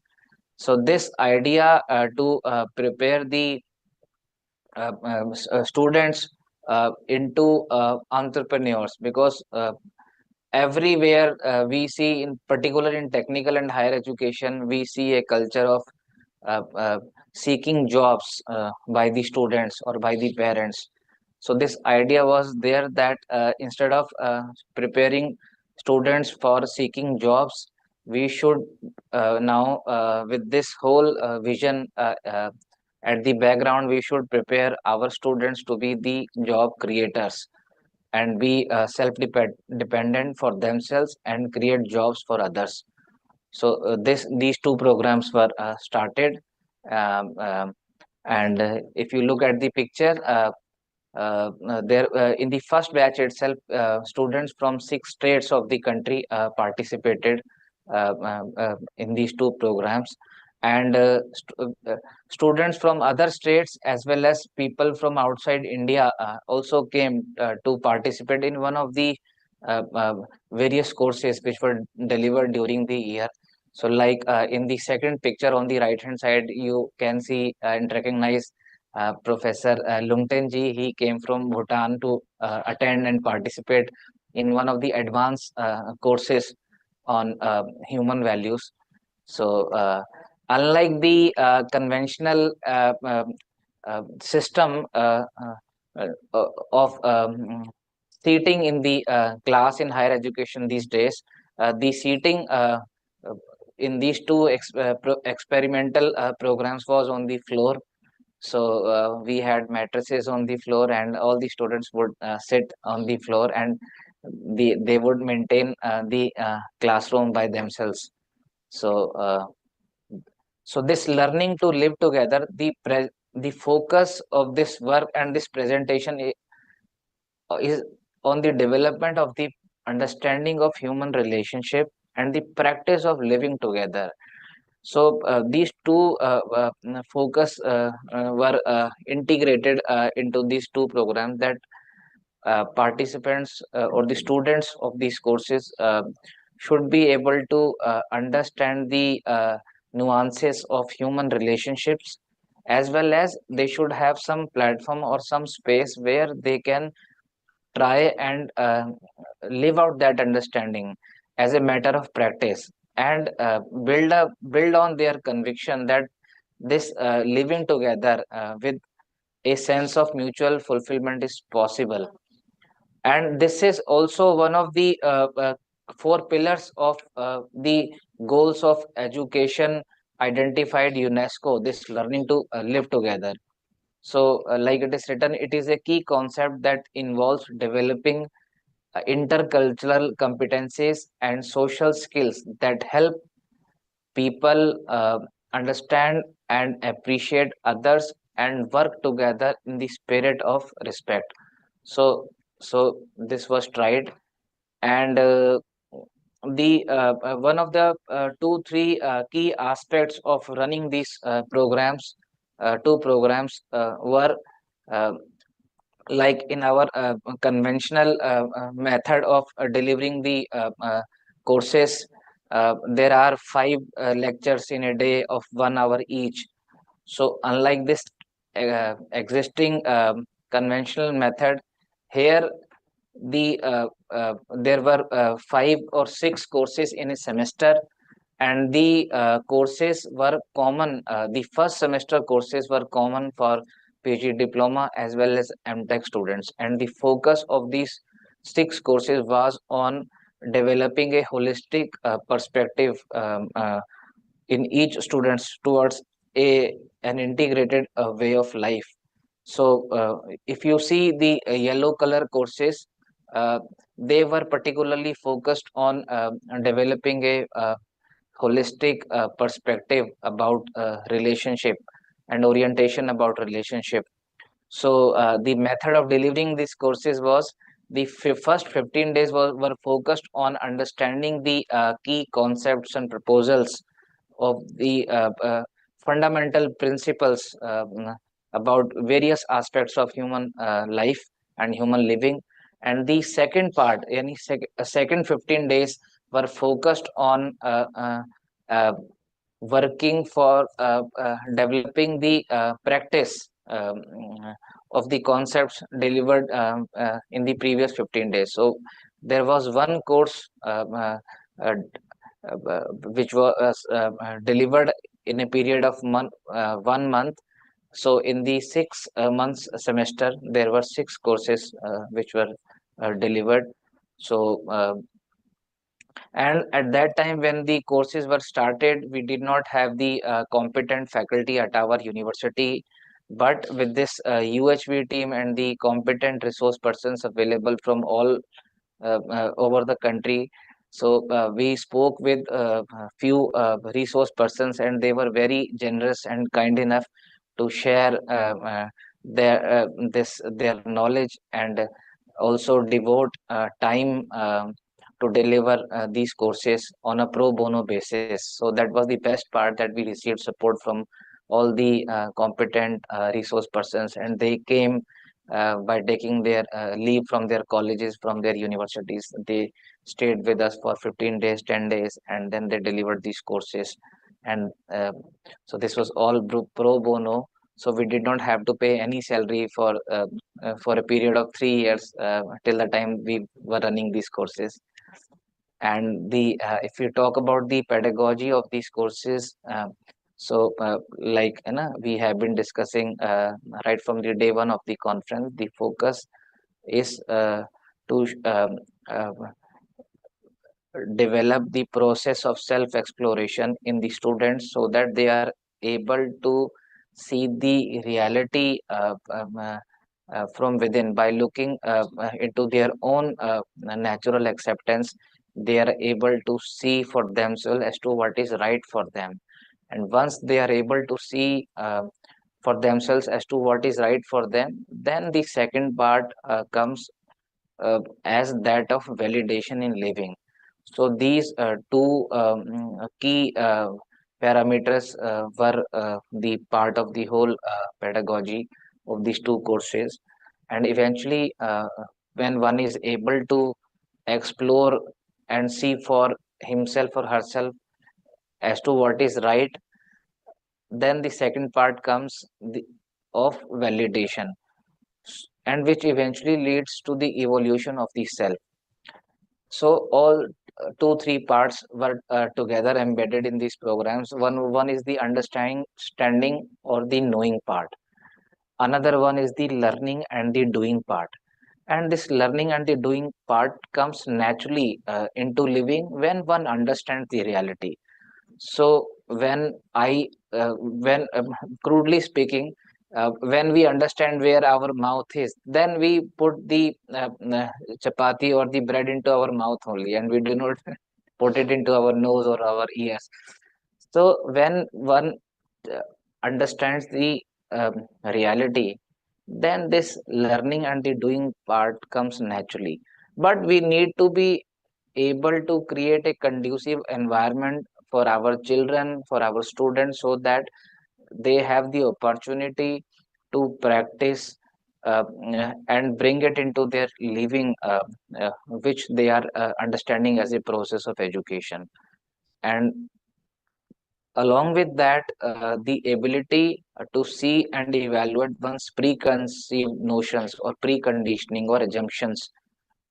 So this idea to prepare the students into entrepreneurs, because everywhere we see, in particular in technical and higher education, we see a culture of uh, uh, seeking jobs by the students or by the parents. So this idea was there that instead of preparing students for seeking jobs, we should now with this whole vision at the background, we should prepare our students to be the job creators and be self-dependent for themselves and create jobs for others. So these two programs were started, um, um, and if you look at the picture, there in the first batch itself, students from 6 states of the country participated in these two programs, and students from other states as well as people from outside India also came to participate in one of the various courses which were delivered during the year. So, like in the second picture on the right hand side, you can see and recognize Professor Lungten ji. He came from Bhutan to attend and participate in one of the advanced courses on human values. So, unlike the conventional system of seating in the class in higher education these days, the seating in these two experimental programs was on the floor. So we had mattresses on the floor, and all the students would sit on the floor, and they would maintain the classroom by themselves. So so this learning to live together, the focus of this work and this presentation is on the development of the understanding of human relationship and the practice of living together. So these two focus were integrated into these two programs, that participants or the students of these courses should be able to understand the nuances of human relationships, as well as they should have some platform or some space where they can try and live out that understanding as a matter of practice, and build on their conviction that this living together with a sense of mutual fulfillment is possible. And this is also one of the four pillars of the goals of education identified UNESCO, this learning to live together. So like it is written, it is a key concept that involves developing intercultural competencies and social skills that help people understand and appreciate others and work together in the spirit of respect. So, so this was tried, and the one of the two three key aspects of running these programs, two programs were uh, like in our conventional method of delivering the courses, there are 5 lectures in a day of 1 hour each. So unlike this existing conventional method, here there were 5 or 6 courses in a semester, and the courses were common. The first semester courses were common for PG diploma as well as MTech students, and the focus of these 6 courses was on developing a holistic perspective in each students towards an integrated way of life. So if you see the yellow color courses, uh, they were particularly focused on developing a holistic perspective about relationship and orientation about relationship. So the method of delivering these courses was the first 15 days were focused on understanding the key concepts and proposals of the fundamental principles about various aspects of human life and human living. And the second part, second 15 days were focused on uh, working for developing the practice of the concepts delivered in the previous 15 days. So there was one course uh, which was delivered in a period of 1 month. So in the 6 months semester, there were 6 courses which were delivered. So and at that time when the courses were started, we did not have the competent faculty at our university. But with this UHV team and the competent resource persons available from all over the country, so we spoke with a few resource persons, and they were very generous and kind enough to share their knowledge, and also devote time to deliver these courses on a pro bono basis. So that was the best part, that we received support from all the competent resource persons, and they came by taking their leave from their colleges, from their universities. They stayed with us for 15 days, 10 days, and then they delivered these courses. And so this was all pro bono. So we did not have to pay any salary for a period of 3 years till the time we were running these courses. And the if you talk about the pedagogy of these courses, so like we have been discussing right from the day one of the conference, the focus is to uh, develop the process of self exploration in the students, so that they are able to see the reality from within. By looking into their own natural acceptance, they are able to see for themselves as to what is right for them. And once they are able to see for themselves as to what is right for them, then the second part comes as that of validation in living. So these two key parameters were the part of the whole pedagogy of these two courses. And eventually, when one is able to explore and see for himself or herself as to what is right, then the second part comes of validation, and which eventually leads to the evolution of the self. So all two, three parts were together embedded in these programs. One is the understanding or the knowing part. Another one is the learning and the doing part. And this learning and the doing part comes naturally into living when one understands the reality. So when crudely speaking, when we understand where our mouth is, then we put the chapati or the bread into our mouth only, and we do not put it into our nose or our ears. So when one uh, understands the reality, then this learning and the doing part comes naturally. But we need to be able to create a conducive environment for our children, for our students, so that they have the opportunity to practice and bring it into their living, which they are understanding as a process of education. And along with that, the ability to see and evaluate one's preconceived notions or preconditioning or assumptions.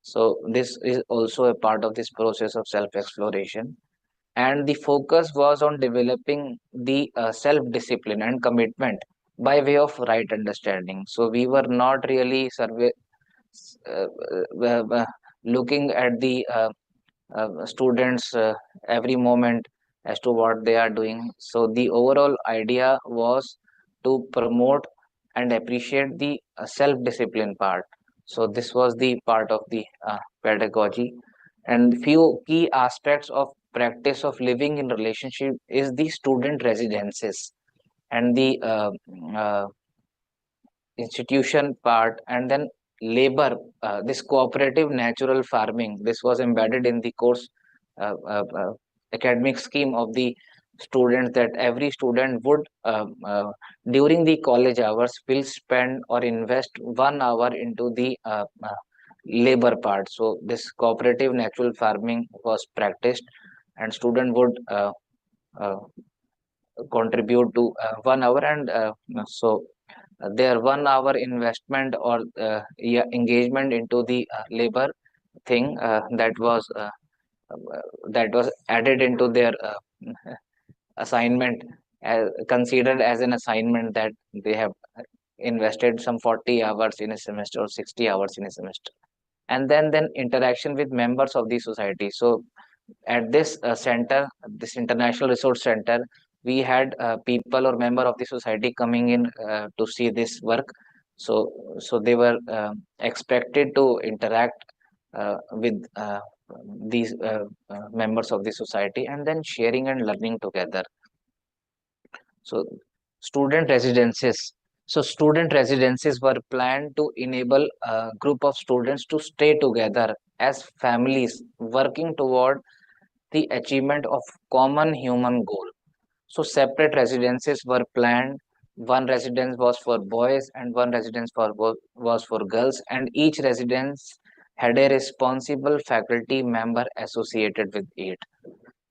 So this is also a part of this process of self-exploration. And the focus was on developing the self-discipline and commitment by way of right understanding. So we were not really uh, looking at the students every moment as to what they are doing. So the overall idea was to promote and appreciate the self-discipline part. So this was the part of the pedagogy. And few key aspects of practice of living in relationship is the student residences and the uh, institution part, and then labor, this cooperative natural farming. This was embedded in the course academic scheme of the students, that every student would during the college hours will spend or invest 1 hour into the labor part. So this cooperative natural farming was practiced, and student would uh, contribute to 1 hour, and so their 1 hour investment or yeah, engagement into the labor thing, that was added into their assignment, considered as an assignment, that they have invested some 40 hours in a semester or 60 hours in a semester. And then interaction with members of the society. So at this center, this international resource center, we had people or member of the society coming in to see this work. So they were expected to interact with these members of the society, and then sharing and learning together. So student residences. So student residences were planned to enable a group of students to stay together as families, working toward the achievement of common human goal. So separate residences were planned. One residence was for boys and one residence was for girls, and each residence had a responsible faculty member associated with it.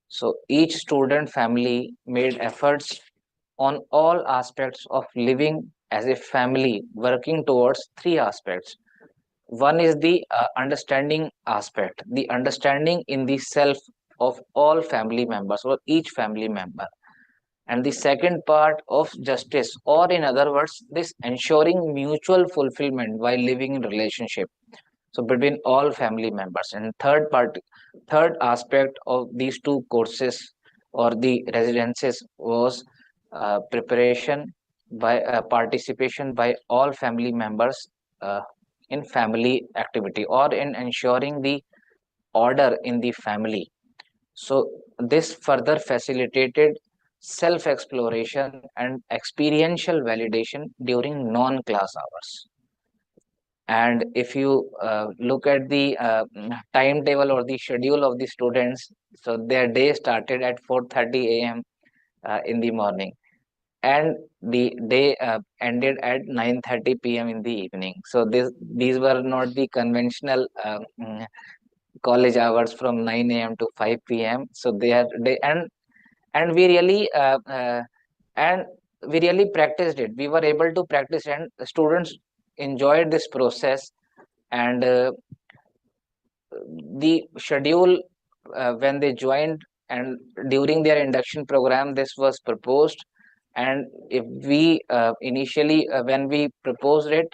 So each student family made efforts on all aspects of living as a family, working towards three aspects. One is the understanding aspect, the understanding in the self of all family members or each family member. And the second part of justice, or in other words, this ensuring mutual fulfillment while living in relationship. So between all family members. And third aspect of these two courses or the residences was preparation by participation by all family members uh, in family activity, or in ensuring the order in the family. So this further facilitated self-exploration and experiential validation during non-class hours. And if you look at the timetable or the schedule of the students, so their day started at 4:30 a.m. In the morning, and the day ended at 9:30 p.m. in the evening. So these were not the conventional college hours from 9 a.m. to 5 p.m. So they are they and we really and we really practiced it. We were able to practice, and the students enjoyed this process. And the schedule, when they joined and during their induction program, this was proposed. And if we initially when we proposed it,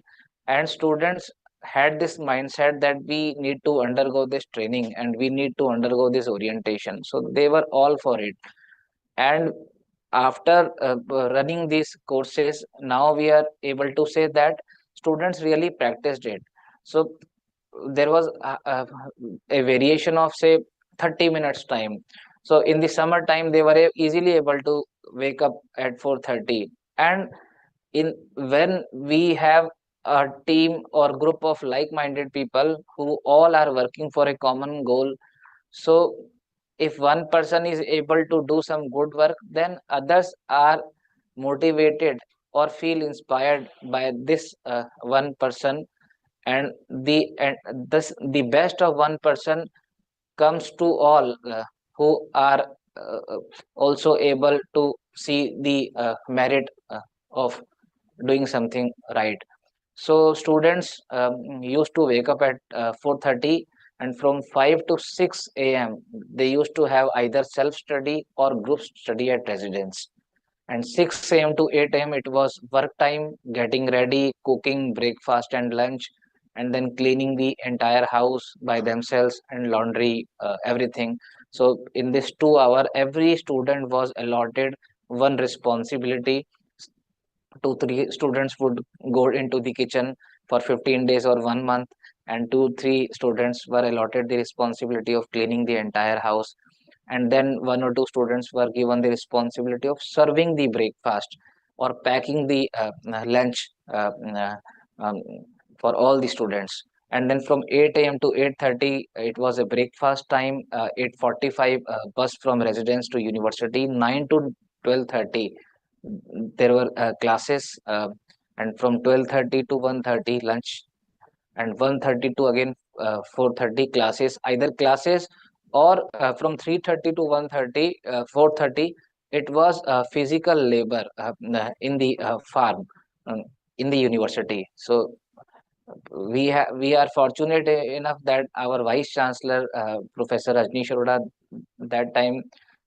and students had this mindset that we need to undergo this training and we need to undergo this orientation, so they were all for it. And after running these courses, now we are able to say that students really practiced it. So there was a variation of say 30 minutes time. So in the summer time, they were easily able to wake up at 4:30. And in when we have a team or group of like-minded people who all are working for a common goal, so if one person is able to do some good work, then others are motivated or feel inspired by this one person. And the best of one person comes to all who are also able to see the merit of doing something right. So students used to wake up at 4:30, and from 5 to 6 a.m. they used to have either self-study or group study at residence. And 6 a.m. to 8 a.m. it was work time, getting ready, cooking breakfast and lunch, and then cleaning the entire house by themselves and laundry, everything. So in this 2 hour, every student was allotted one responsibility. 2 3 students would go into the kitchen for 15 days or 1 month, and 2 3 students were allotted the responsibility of cleaning the entire house, and then 1 or 2 students were given the responsibility of serving the breakfast or packing the lunch, um, for all the students. And then from 8 a.m. to 8:30 it was a breakfast time. 8:45 bus from residence to university. 9 to 12:30 there were classes, and from 12:30 to 1:30 lunch, and 1:30 to again 4:30 classes, either classes, or from 3:30 to 1:30, 4:30 it was physical labor in the farm, um, in the university. So we are fortunate enough that our vice chancellor, Professor Rajneesh Arora, that time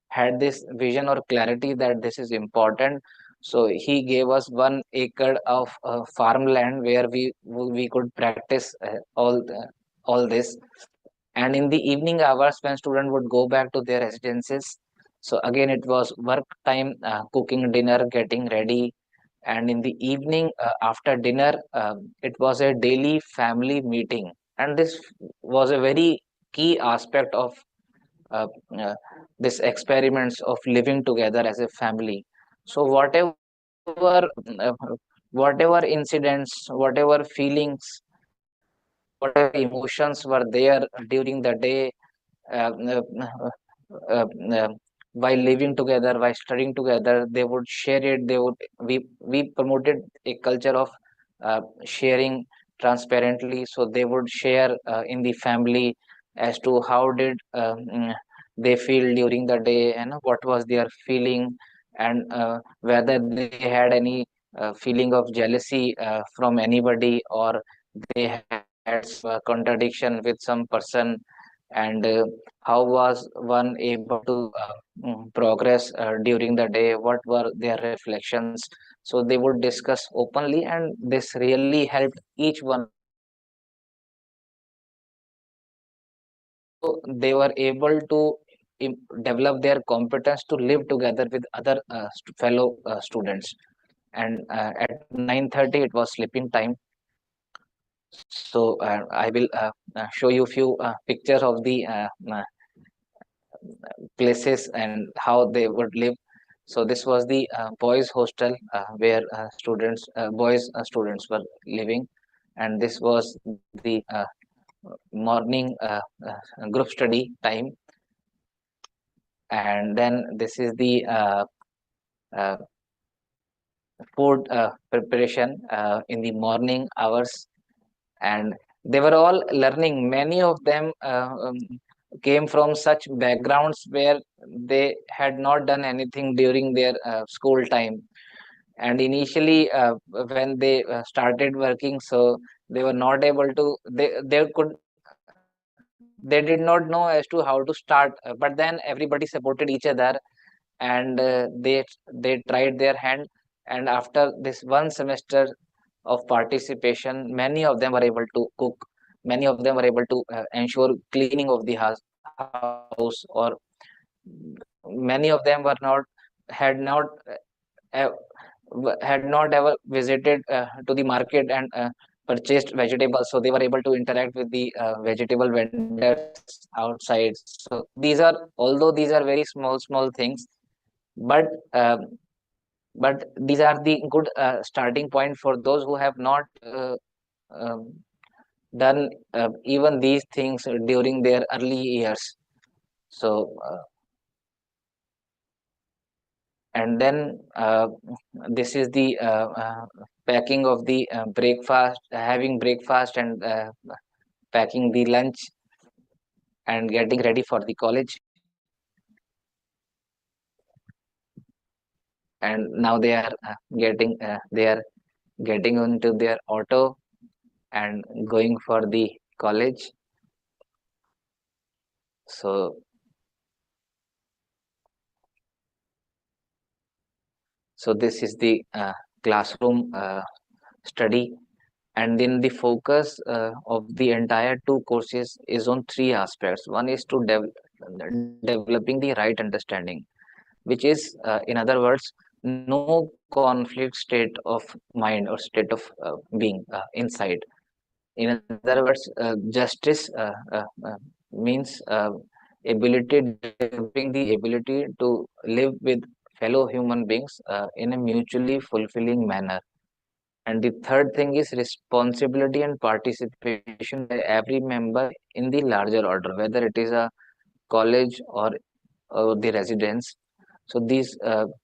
had this vision or clarity that this is important. So he gave us 1 acre of farmland where we could practice all this. And in the evening hours, when students would go back to their residences, so again it was work time, cooking dinner, getting ready. And in the evening, after dinner, it was a daily family meeting, and this was a very key aspect of uh, uh, this experiments of living together as a family. So whatever incidents, whatever feelings, whatever emotions were there during the day, uh, uh, uh, uh, while living together, while studying together, they would share it. We promoted a culture of sharing transparently. So they would share in the family as to how did they feel during the day, and what was their feeling, and whether they had any feeling of jealousy from anybody, or they had some contradiction with some person, and how was one able to progress during the day, what were their reflections. So they would discuss openly, and this really helped each one of them. Also, they were able to develop their competence to live together with other fellow students. And at 9:30 it was sleeping time. So I will show you few pictures of the places and how they would live. So this was the boys hostel where boys students were living, and this was the morning group study time. And then this is the uh, food preparation in the morning hours, and they were all learning. Many of them came from such backgrounds where they had not done anything during their school time. And initially when they started working, so they were not able to, they did not know as to how to start, but then everybody supported each other, and they tried their hand. And after this one semester of participation, many of them were able to cook, many of them were able to ensure cleaning of the house, or many of them were not had not uh, had not ever visited to the market and purchased vegetables, so they were able to interact with the vegetable vendors outside. So these are, although these are very small things, but but these are the good starting point for those who have not um, done even these things during their early years. So and then this is the packing of the breakfast, having breakfast, and packing the lunch, and getting ready for the college. And now they are getting into their auto and going for the college. So this is the classroom study. And then the focus of the entire two courses is on three aspects. One is to developing the right understanding, which is, in other words, no conflict state of mind or state of being inside. In other words, justice means developing the ability to live with fellow human beings in a mutually fulfilling manner. And the third thing is responsibility and participation by every member in the larger order, whether it is a college or the residence. So these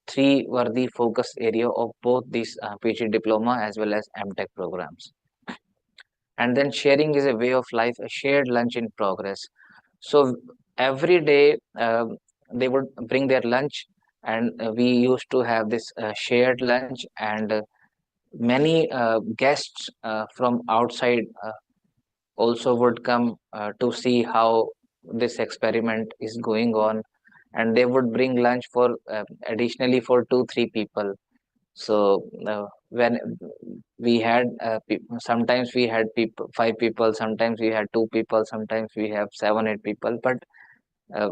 three were the focus area of both these PG diploma as well as MTech programs. And then sharing is a way of life, a shared lunch in progress. So every day they would bring their lunch, and we used to have this shared lunch, and many guests from outside also would come to see how this experiment is going on, and they would bring lunch for additionally for 2 3 people. So when we had sometimes we had 5 people, sometimes we had 2 people, sometimes we have 7 8 people, but uh,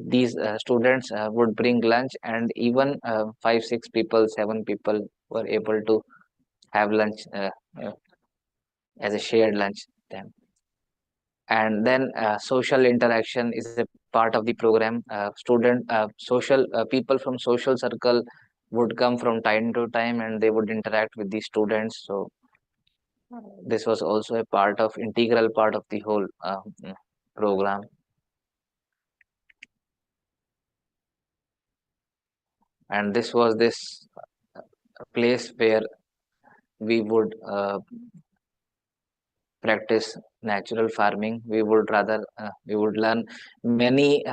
these students would bring lunch, and even 5 6 people 7 people were able to have lunch uh, as a shared lunch then. And then social interaction is a part of the program. Social people from social circle would come from time to time, and they would interact with the students. So this was also a part of integral part of the whole program. And this was this place where we would practice natural farming. We would learn many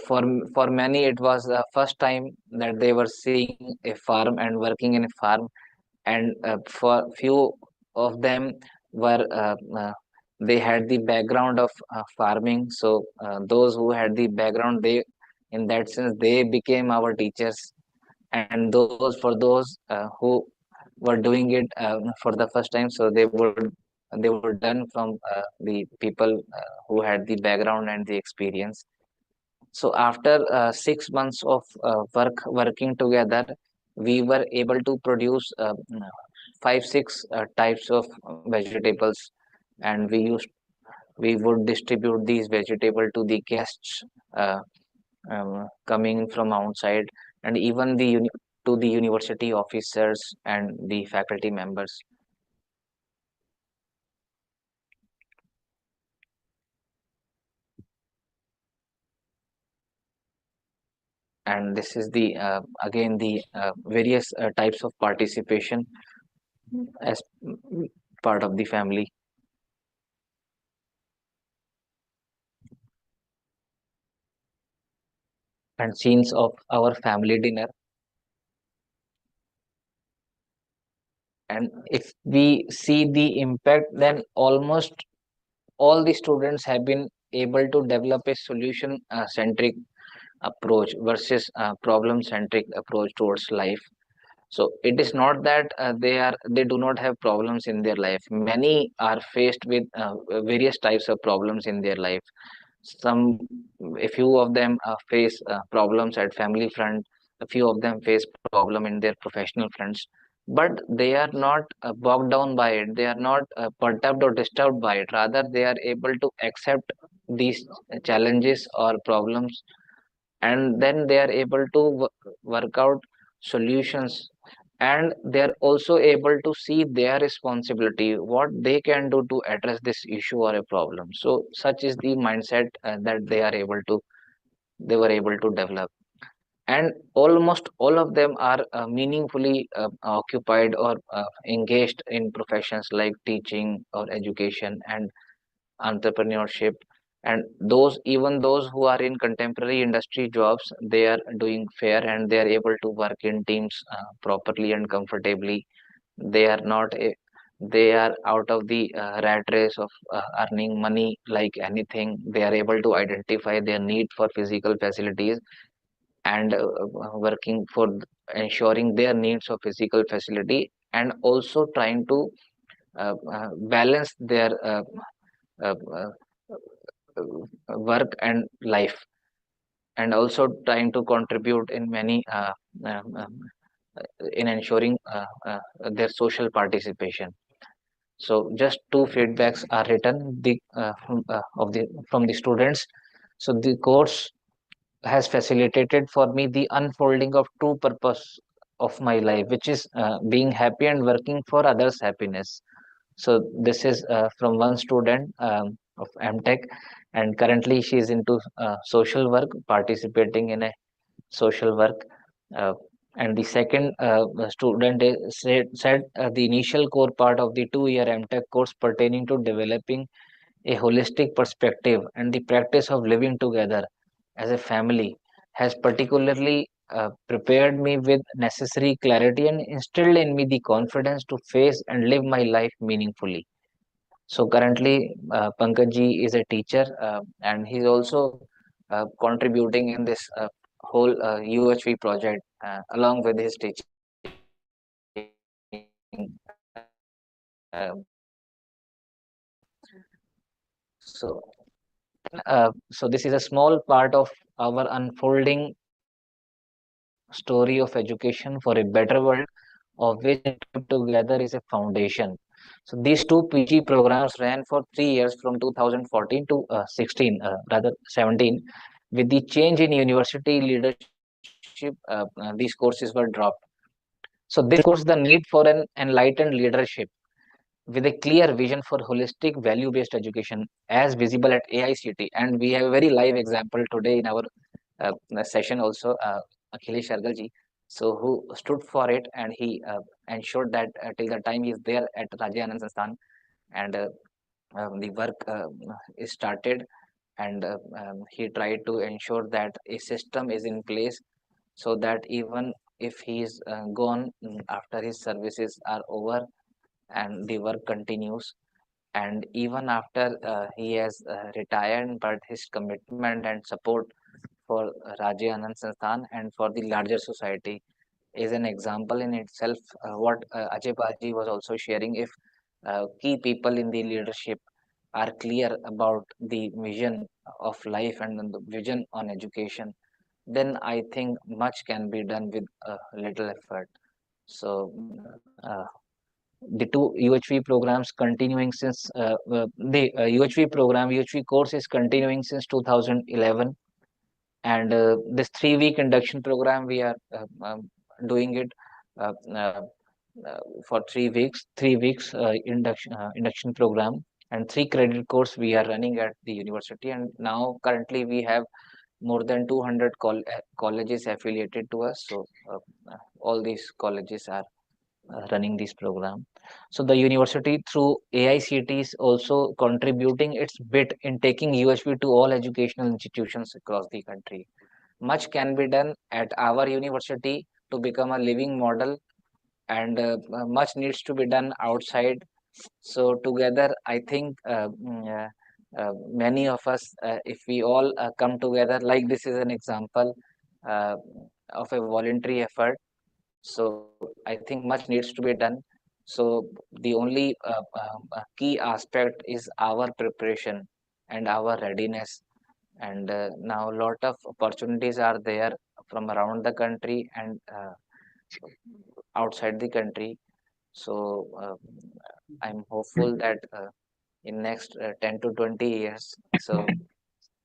for many it was the first time that they were seeing a farm and working in a farm. And for few of them were they had the background of farming. So those who had the background, they, in that sense, they became our teachers. And those who were doing it for the first time, so they would learn from the people who had the background and the experience. So after 6 months of working together, we were able to produce 5 6 types of vegetables, and we would distribute these vegetables to the guests uh, coming from outside, and even to the university officers and the faculty members. And this is the again the various types of participation as part of the family. And scenes of our family dinner. And if we see the impact, then almost all the students have been able to develop a solution centric approach versus problem centric approach towards life. So it is not that they do not have problems in their life. Many are faced with various types of problems in their life. Some, a few of them face problems at family front. A few of them face problem in their professional fronts, but they are not bogged down by it. They are not perturbed or disturbed by it. Rather, they are able to accept these challenges or problems, and then they are able to work out solutions, and they are also able to see their responsibility, what they can do to address this issue or a problem. So such is the mindset that they were able to develop. And almost all of them are meaningfully occupied or engaged in professions like teaching or education and entrepreneurship. And even those who are in contemporary industry jobs, they are doing fair, and they are able to work in teams properly and comfortably. They are not a, they are out of the rat race of earning money like anything. They are able to identify their need for physical facilities, and working for ensuring their needs of physical facility and also trying to balance their work and life, and also trying to contribute in many in ensuring their social participation. So just two feedbacks are written from the students. So the course has facilitated for me the unfolding of true purpose of my life, which is being happy and working for others' happiness. So this is from one student of MTech, and currently she is into social work, participating in a social work. Uh, and the second student said the initial core part of the 2-year MTech course pertaining to developing a holistic perspective and the practice of living together as a family has particularly prepared me with necessary clarity and instilled in me the confidence to face and live my life meaningfully. So currently, Pankaj ji is a teacher, and he's also contributing in this whole UHV project along with his teaching. So, so this is a small part of our unfolding story of education for a better world, of which together is a foundation. So these two PG programs ran for 3 years from 2014 to 16, rather 17. With the change in university leadership, these courses were dropped. So this course, the need for an enlightened leadership with a clear vision for holistic value-based education as visible at AICT. And we have a very live example today in our session also, Akhilesh Argalji, so who stood for it, and he ensured that till the time he is there at Raja Anand Sansthan, and the work is started, and he tried to ensure that a system is in place so that even if he is gone after his services are over and the work continues, and even after he has retired, but his commitment and support for Raja Anand Sansthan and for the larger society is an example in itself. What Ajay Baji was also sharing, if key people in the leadership are clear about the vision of life and the vision on education, then I think much can be done with little effort. So the two UHV programs continuing since the UHV program, UHV course is continuing since 2011, and this 3-week induction program we are doing it uh, uh, for 3 weeks, 3 weeks induction program, and 3 credit course we are running at the university. And now currently we have more than 200 colleges affiliated to us. So all these colleges are running this program. So the university through AICT is also contributing its bit in taking UHV to all educational institutions across the country. Much can be done at our university to become a living model, and much needs to be done outside. So together, I think many of us, if we all come together, like this is an example uh, of a voluntary effort. So I think much needs to be done. So the only key aspect is our preparation and our readiness. And now a lot of opportunities are there from around the country and outside the country. So I'm hopeful that in next 10 to 20 years, so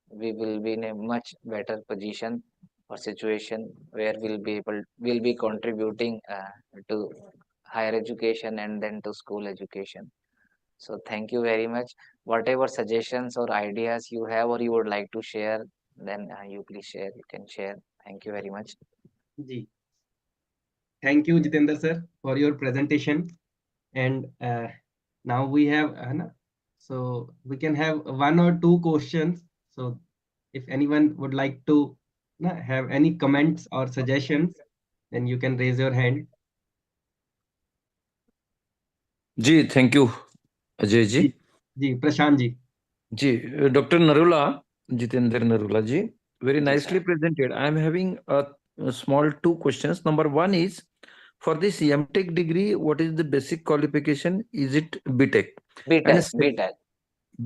we will be in a much better position or situation where we'll be contributing to higher education and then to school education. So thank you very much. Whatever suggestions or ideas you have or you would like to share, then you please share. You can share. Thank you very much. Ji. Thank you, Jitendra sir, for your presentation. And now we have, so we can have 1 or 2 questions. So if anyone would like to have any comments or suggestions, then you can raise your hand. Ji, thank you, Ajay ji. Ji, Prashant ji. Ji, Dr. Narula, Jitendra Narula ji, very nicely presented. I am having a small 2 questions. Number 1 is, for this MTech degree, what is the basic qualification? Is it BTech? BTech, BTech.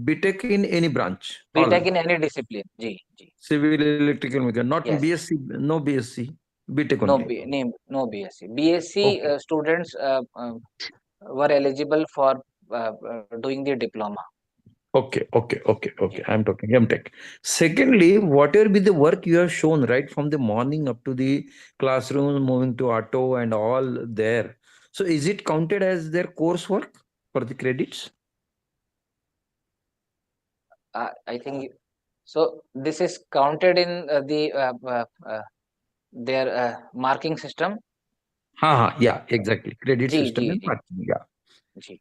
BTech in any branch? BTech in any discipline. Ji, ji. Civil, electrical, mechanical, not Yes. BSc, no BSc, BTech No, only. no BSc. BSc students were eligible for doing the diploma. Okay. I'm talking MTech. Secondly, whatever be the work you have shown right from the morning up to the classroom, moving to auto and all there. So is it counted as their coursework for the credits? I think so. This is counted in their marking system. Yeah, exactly. Credit system and marking. Yeah.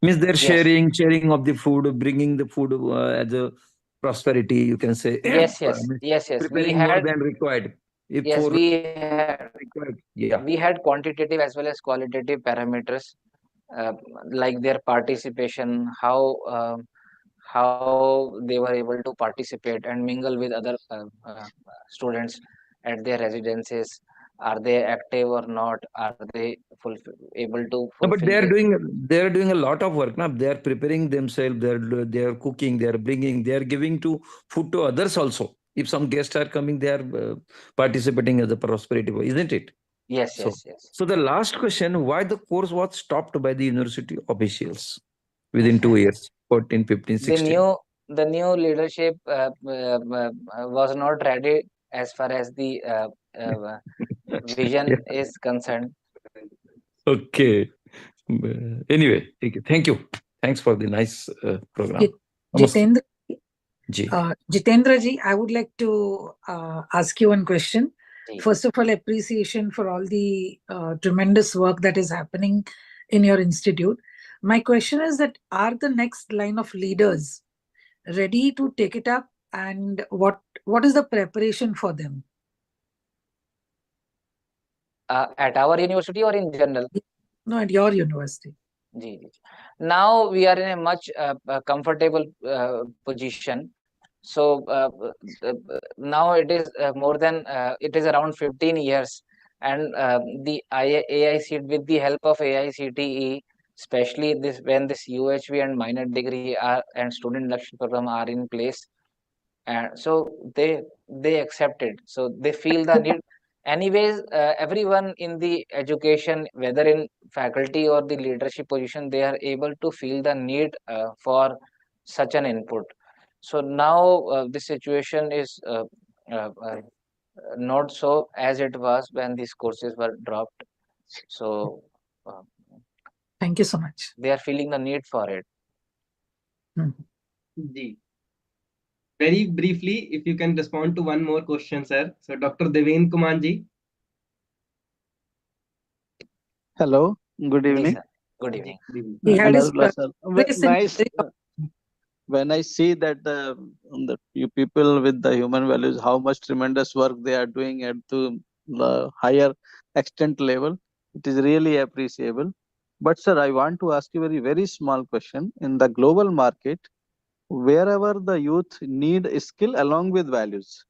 Means they're Yes. sharing of the food, bringing the food as a prosperity, you can say. Yes. Preparing more than required. If Yes, for required. Yeah. We had quantitative as well as qualitative parameters, like their participation, how they were able to participate and mingle with other students at their residences. Are they active or not? Are they able to No, but fulfill they are doing a lot of work now. They are preparing themselves, they are cooking, they are bringing, they are giving to food to others also. If some guests are coming, they are participating as a prosperity, isn't it? Yes. So the last question, why the course was stopped by the university officials within 2 years, 14, 15, 16? The new leadership was not ready as far as the vision is concerned. Okay. Anyway, thank you. Thanks for the nice program. Jitendra, Ji. Jitendra ji, I would like to ask you one question. First of all, appreciation for all the tremendous work that is happening in your institute. My question is that are the next line of leaders ready to take it up, and what is the preparation for them? At our university or in general? No, at your university. Now we are in a much comfortable position. So now it is more than it is around 15 years, and the AIC with the help of AICTE, especially this when this UHV and minor degree and student induction program are in place, and so they accept it. So they feel the need. Anyways, everyone in the education, whether in faculty or the leadership position, they are able to feel the need for such an input. So now the situation is not so as it was when these courses were dropped. So thank you so much. They are feeling the need for it. Very briefly, if you can respond to one more question, sir. So Dr. Deven Kumar ji. Hello, good evening. Good evening. Nice. When I see that the you people with the human values, how much tremendous work they are doing at the higher extent level, it is really appreciable. But sir, I want to ask you a very small question. In the global market, wherever the youth need skill along with values,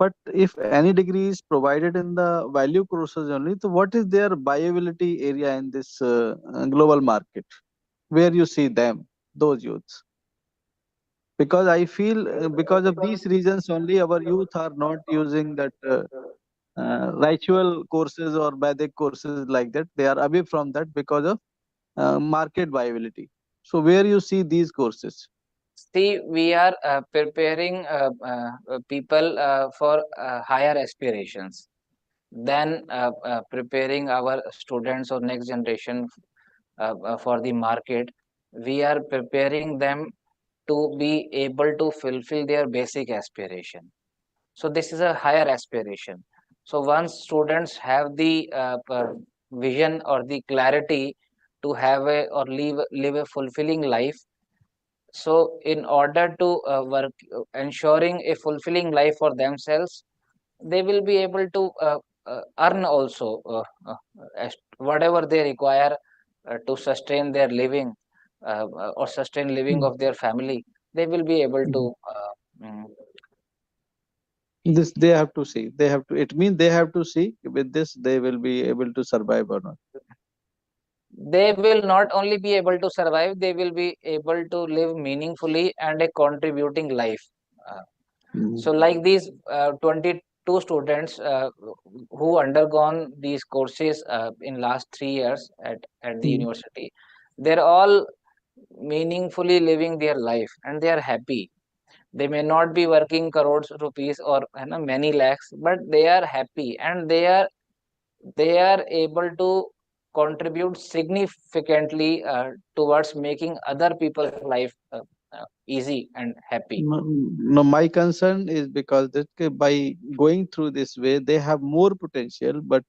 but if any degree is provided in the value courses only, so what is their viability area in this global market? Where you see them, those youths? Because I feel because of these reasons only our youth are not using that ritual courses or Vedic courses like that. They are away from that because of market viability. So where you see these courses? See, we are preparing people for higher aspirations, then preparing our students or next generation for the market. We are preparing them to be able to fulfill their basic aspiration. So this is a higher aspiration. So once students have the vision or the clarity to have a or live a fulfilling life, so in order to work ensuring a fulfilling life for themselves, they will be able to earn also whatever they require to sustain their living or sustain living of their family. They will be able to This they have to see. They have to. It means they have to see with this they will be able to survive or not. they will not only be able to survive, they will be able to live meaningfully and a contributing life. So like these 22 students who undergone these courses in last 3 years at the university, they're all meaningfully living their life and they are happy. They may not be working crores rupees or many lakhs, but they are happy and they are able to contribute significantly towards making other people's life easy and happy. No, no, my concern is because that by going through this way, they have more potential, but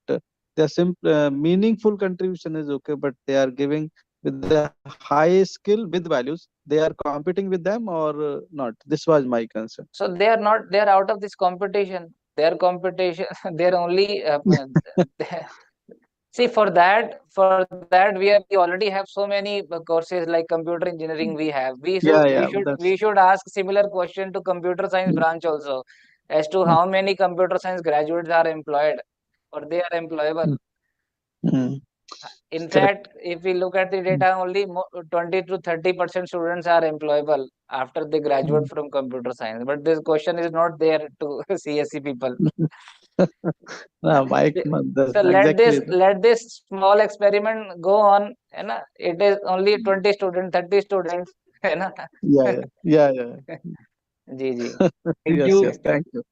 their simple, meaningful contribution is okay, but they are giving with the high skill with values. They are competing with them or not. This was my concern. So they are not, they are out of this competition. Their competition, they're only see, for that we already have so many courses like computer engineering. We have, Yeah, we should ask similar question to computer science branch also, as to how many computer science graduates are employed or they are employable. In fact, if we look at the data, only 20 to 30% students are employable after they graduate from computer science. But this question is not there to CSE people. No, So exactly. let this small experiment go on. It is only 20 students, 30 students. Yeah. Ji ji. Thank Yes, you. thank you.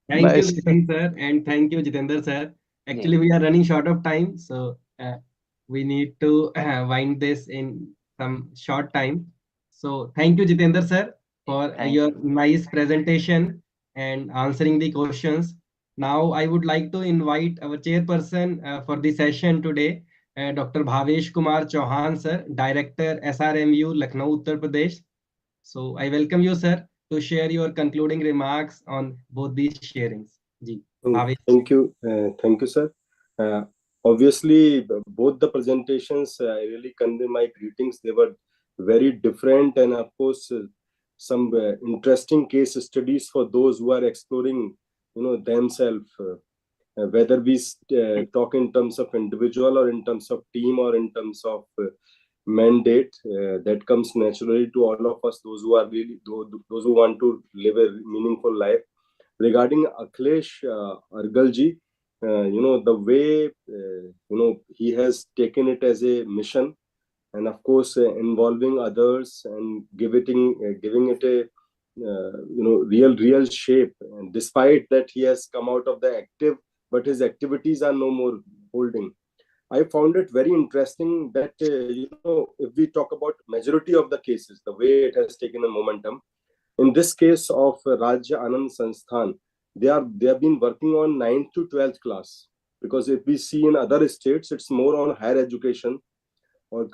Thank you, Nice. Vipin sir, and thank you, Jitendra sir. Actually, we are running short of time, so we need to wind this in some short time. So thank you, Jitendra sir, for your nice presentation and answering the questions. Now, I would like to invite our chairperson for the session today, Dr. Bhavesh Kumar Chauhan sir, Director SRMU, Lucknow, Uttar Pradesh. So I welcome you, sir, to share your concluding remarks on both these sharings. Ji, Bhavesh. Thank you, sir. Obviously, both the presentations, I really convey my greetings. They were very different, and of course, some interesting case studies for those who are exploring, themselves. Whether we talk in terms of individual or in terms of team or in terms of mandate, that comes naturally to all of us, those who are really those who want to live a meaningful life. Regarding Akhilesh Argalji, the way he has taken it as a mission, and of course involving others and giving it a real shape. And despite that, he has come out of the active, but his activities are no more holding. I found it very interesting that if we talk about majority of the cases, the way it has taken a momentum. In this case of Rajya Anand Sansthan, they have been working on 9th to 12th class, because if we see in other states, it's more on higher education, or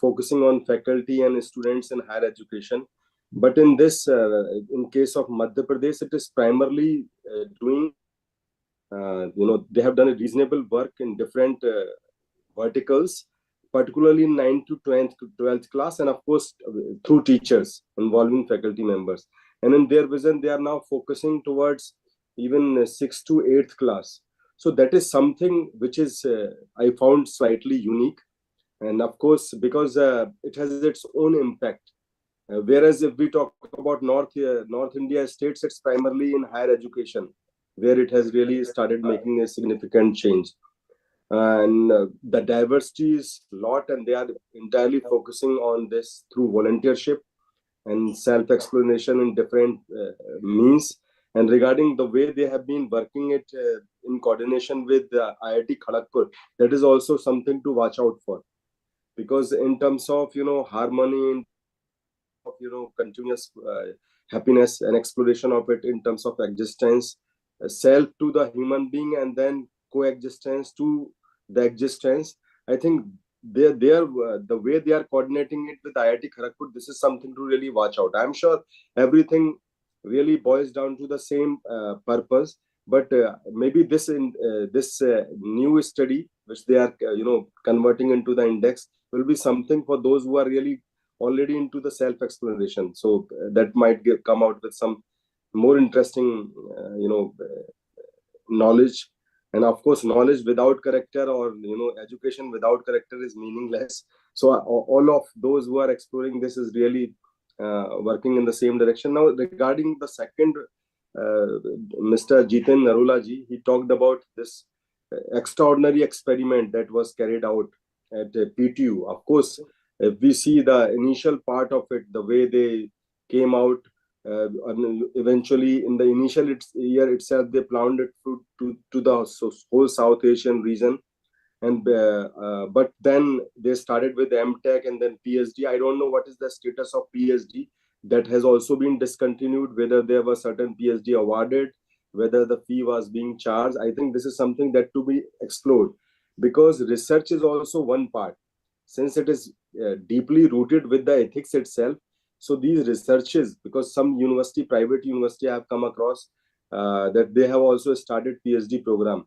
focusing on faculty and students in higher education. But in this, in case of Madhya Pradesh, it is primarily doing. They have done a reasonable work in different verticals, particularly in 9th to 12th class, and of course through teachers involving faculty members. And in their vision, they are now focusing towards even 6th to 8th class. So that is something which is I found slightly unique, and of course because it has its own impact. Whereas if we talk about North India states, it's primarily in higher education where it has really started making a significant change. And the diversity is a lot, and they are entirely focusing on this through volunteership and self-explanation in different means. And regarding the way they have been working it in coordination with IIT Kharagpur, that is also something to watch out for, because in terms of harmony, of continuous happiness and exploration of it in terms of existence, self to the human being, and then coexistence to the existence. I think they are the way they are coordinating it with IIT Kharagpur, this is something to really watch out. I'm sure everything really boils down to the same purpose, but maybe this new study which they are converting into the index will be something for those who are really already into the self-exploration. So that might come out with some more interesting knowledge And of course, knowledge without character, or education without character is meaningless. So all of those who are exploring this is really working in the same direction. Now, regarding the second, Mr. Jiten Narula ji, he talked about this extraordinary experiment that was carried out at PTU. Of course, if we see the initial part of it, the way they came out, and eventually in the initial year itself, they planned it to the whole South Asian region. And but then they started with MTech and then PhD. I don't know what is the status of PhD. That has also been discontinued, whether there was certain PhD awarded, whether the fee was being charged. I think this is something that to be explored, because research is also one part, since it is deeply rooted with the ethics itself. So these researches, because some university, private university, I have come across that they have also started PhD program.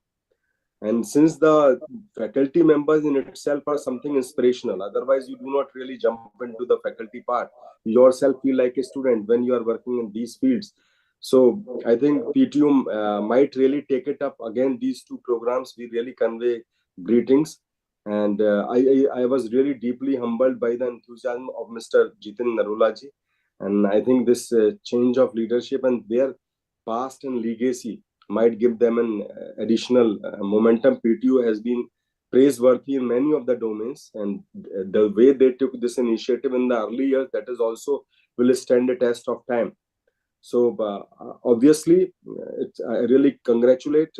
And since the faculty members in itself are something inspirational, otherwise you do not really jump into the faculty part. You yourself feel like a student when you are working in these fields. So I think PTU might really take it up again. These two programs, we really convey greetings. And I was really deeply humbled by the enthusiasm of Mr. Jiten Narula ji. And I think this change of leadership and their past and legacy might give them an additional momentum. PTU has been praiseworthy in many of the domains, and the way they took this initiative in the early years, that is also will stand the test of time. So obviously, I really congratulate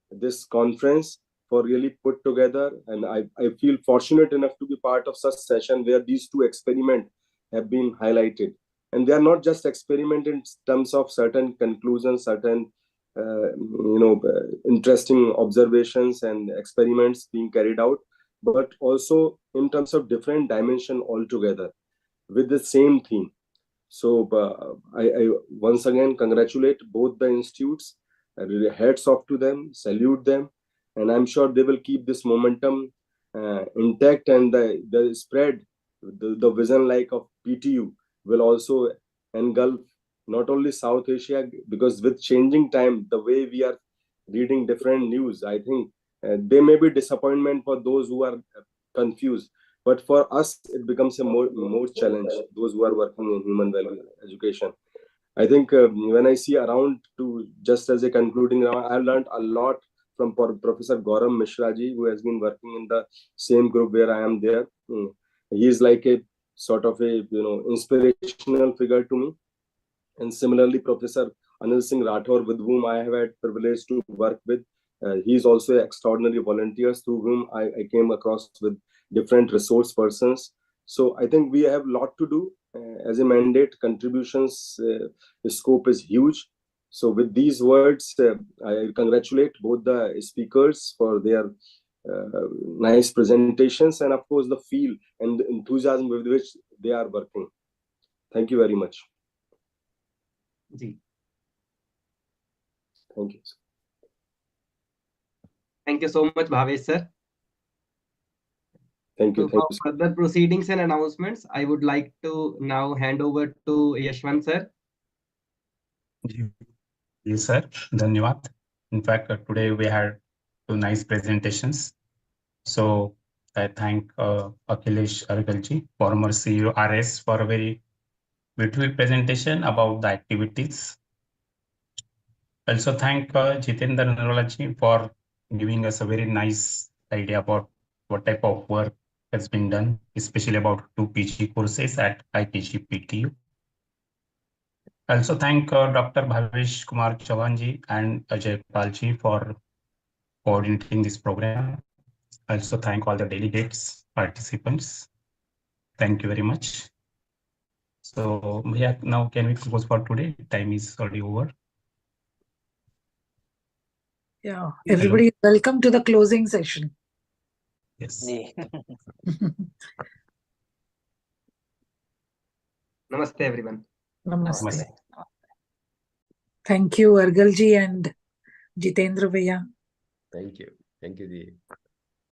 this conference for really put together, and I feel fortunate enough to be part of such session where these two experiments have been highlighted. And they are not just experiment in terms of certain conclusions, certain interesting observations and experiments being carried out, but also in terms of different dimension altogether with the same theme. So I once again congratulate both the institutes. Really hats off to them, salute them, and I'm sure they will keep this momentum intact, and the spread, the vision like of PTU will also engulf not only South Asia, because with changing time, the way we are reading different news, I think there may be disappointment for those who are confused. But for us, it becomes a more challenge, those who are working in human value education. I think when I see around, to just as a concluding round, I learned a lot from Professor Gauram Mishra ji, who has been working in the same group where I am there. He is like a sort of a inspirational figure to me. And similarly, Professor Anil Singh Rathore, with whom I have had privilege to work with, he is also an extraordinary volunteer through whom I came across with different resource persons. So I think we have a lot to do as a mandate. Contributions, the scope is huge. So with these words, I congratulate both the speakers for their nice presentations, and of course the feel and the enthusiasm with which they are working. Thank you very much. Ji. Thank you. Thank you so much, Bhavesh sir. Thank you. So for further proceedings and announcements, I would like to now hand over to Yashwant sir. Yes, sir. Dhanyavad. In fact, today we had two nice presentations. So I thank Akhilesh Argalji, former CEO RAS, for a very beautiful presentation about the activities. Also thank Jitendra Narolaji for giving us a very nice idea about what type of work has been done, especially about 2 PG courses at IKGPTU. Also thank Dr. Bhavesh Kumar Chauhanji and Ajay Palji for coordinating this program. Also thank all the delegates, participants. Thank you very much. So yeah, now can we close for today? Time is already over. Yeah, everybody is welcome to the closing session. Yes. Namaste, everyone. Namaste. Thank you, Argalji and Jitendra Bhaiya. Thank you. Thank you, Dee.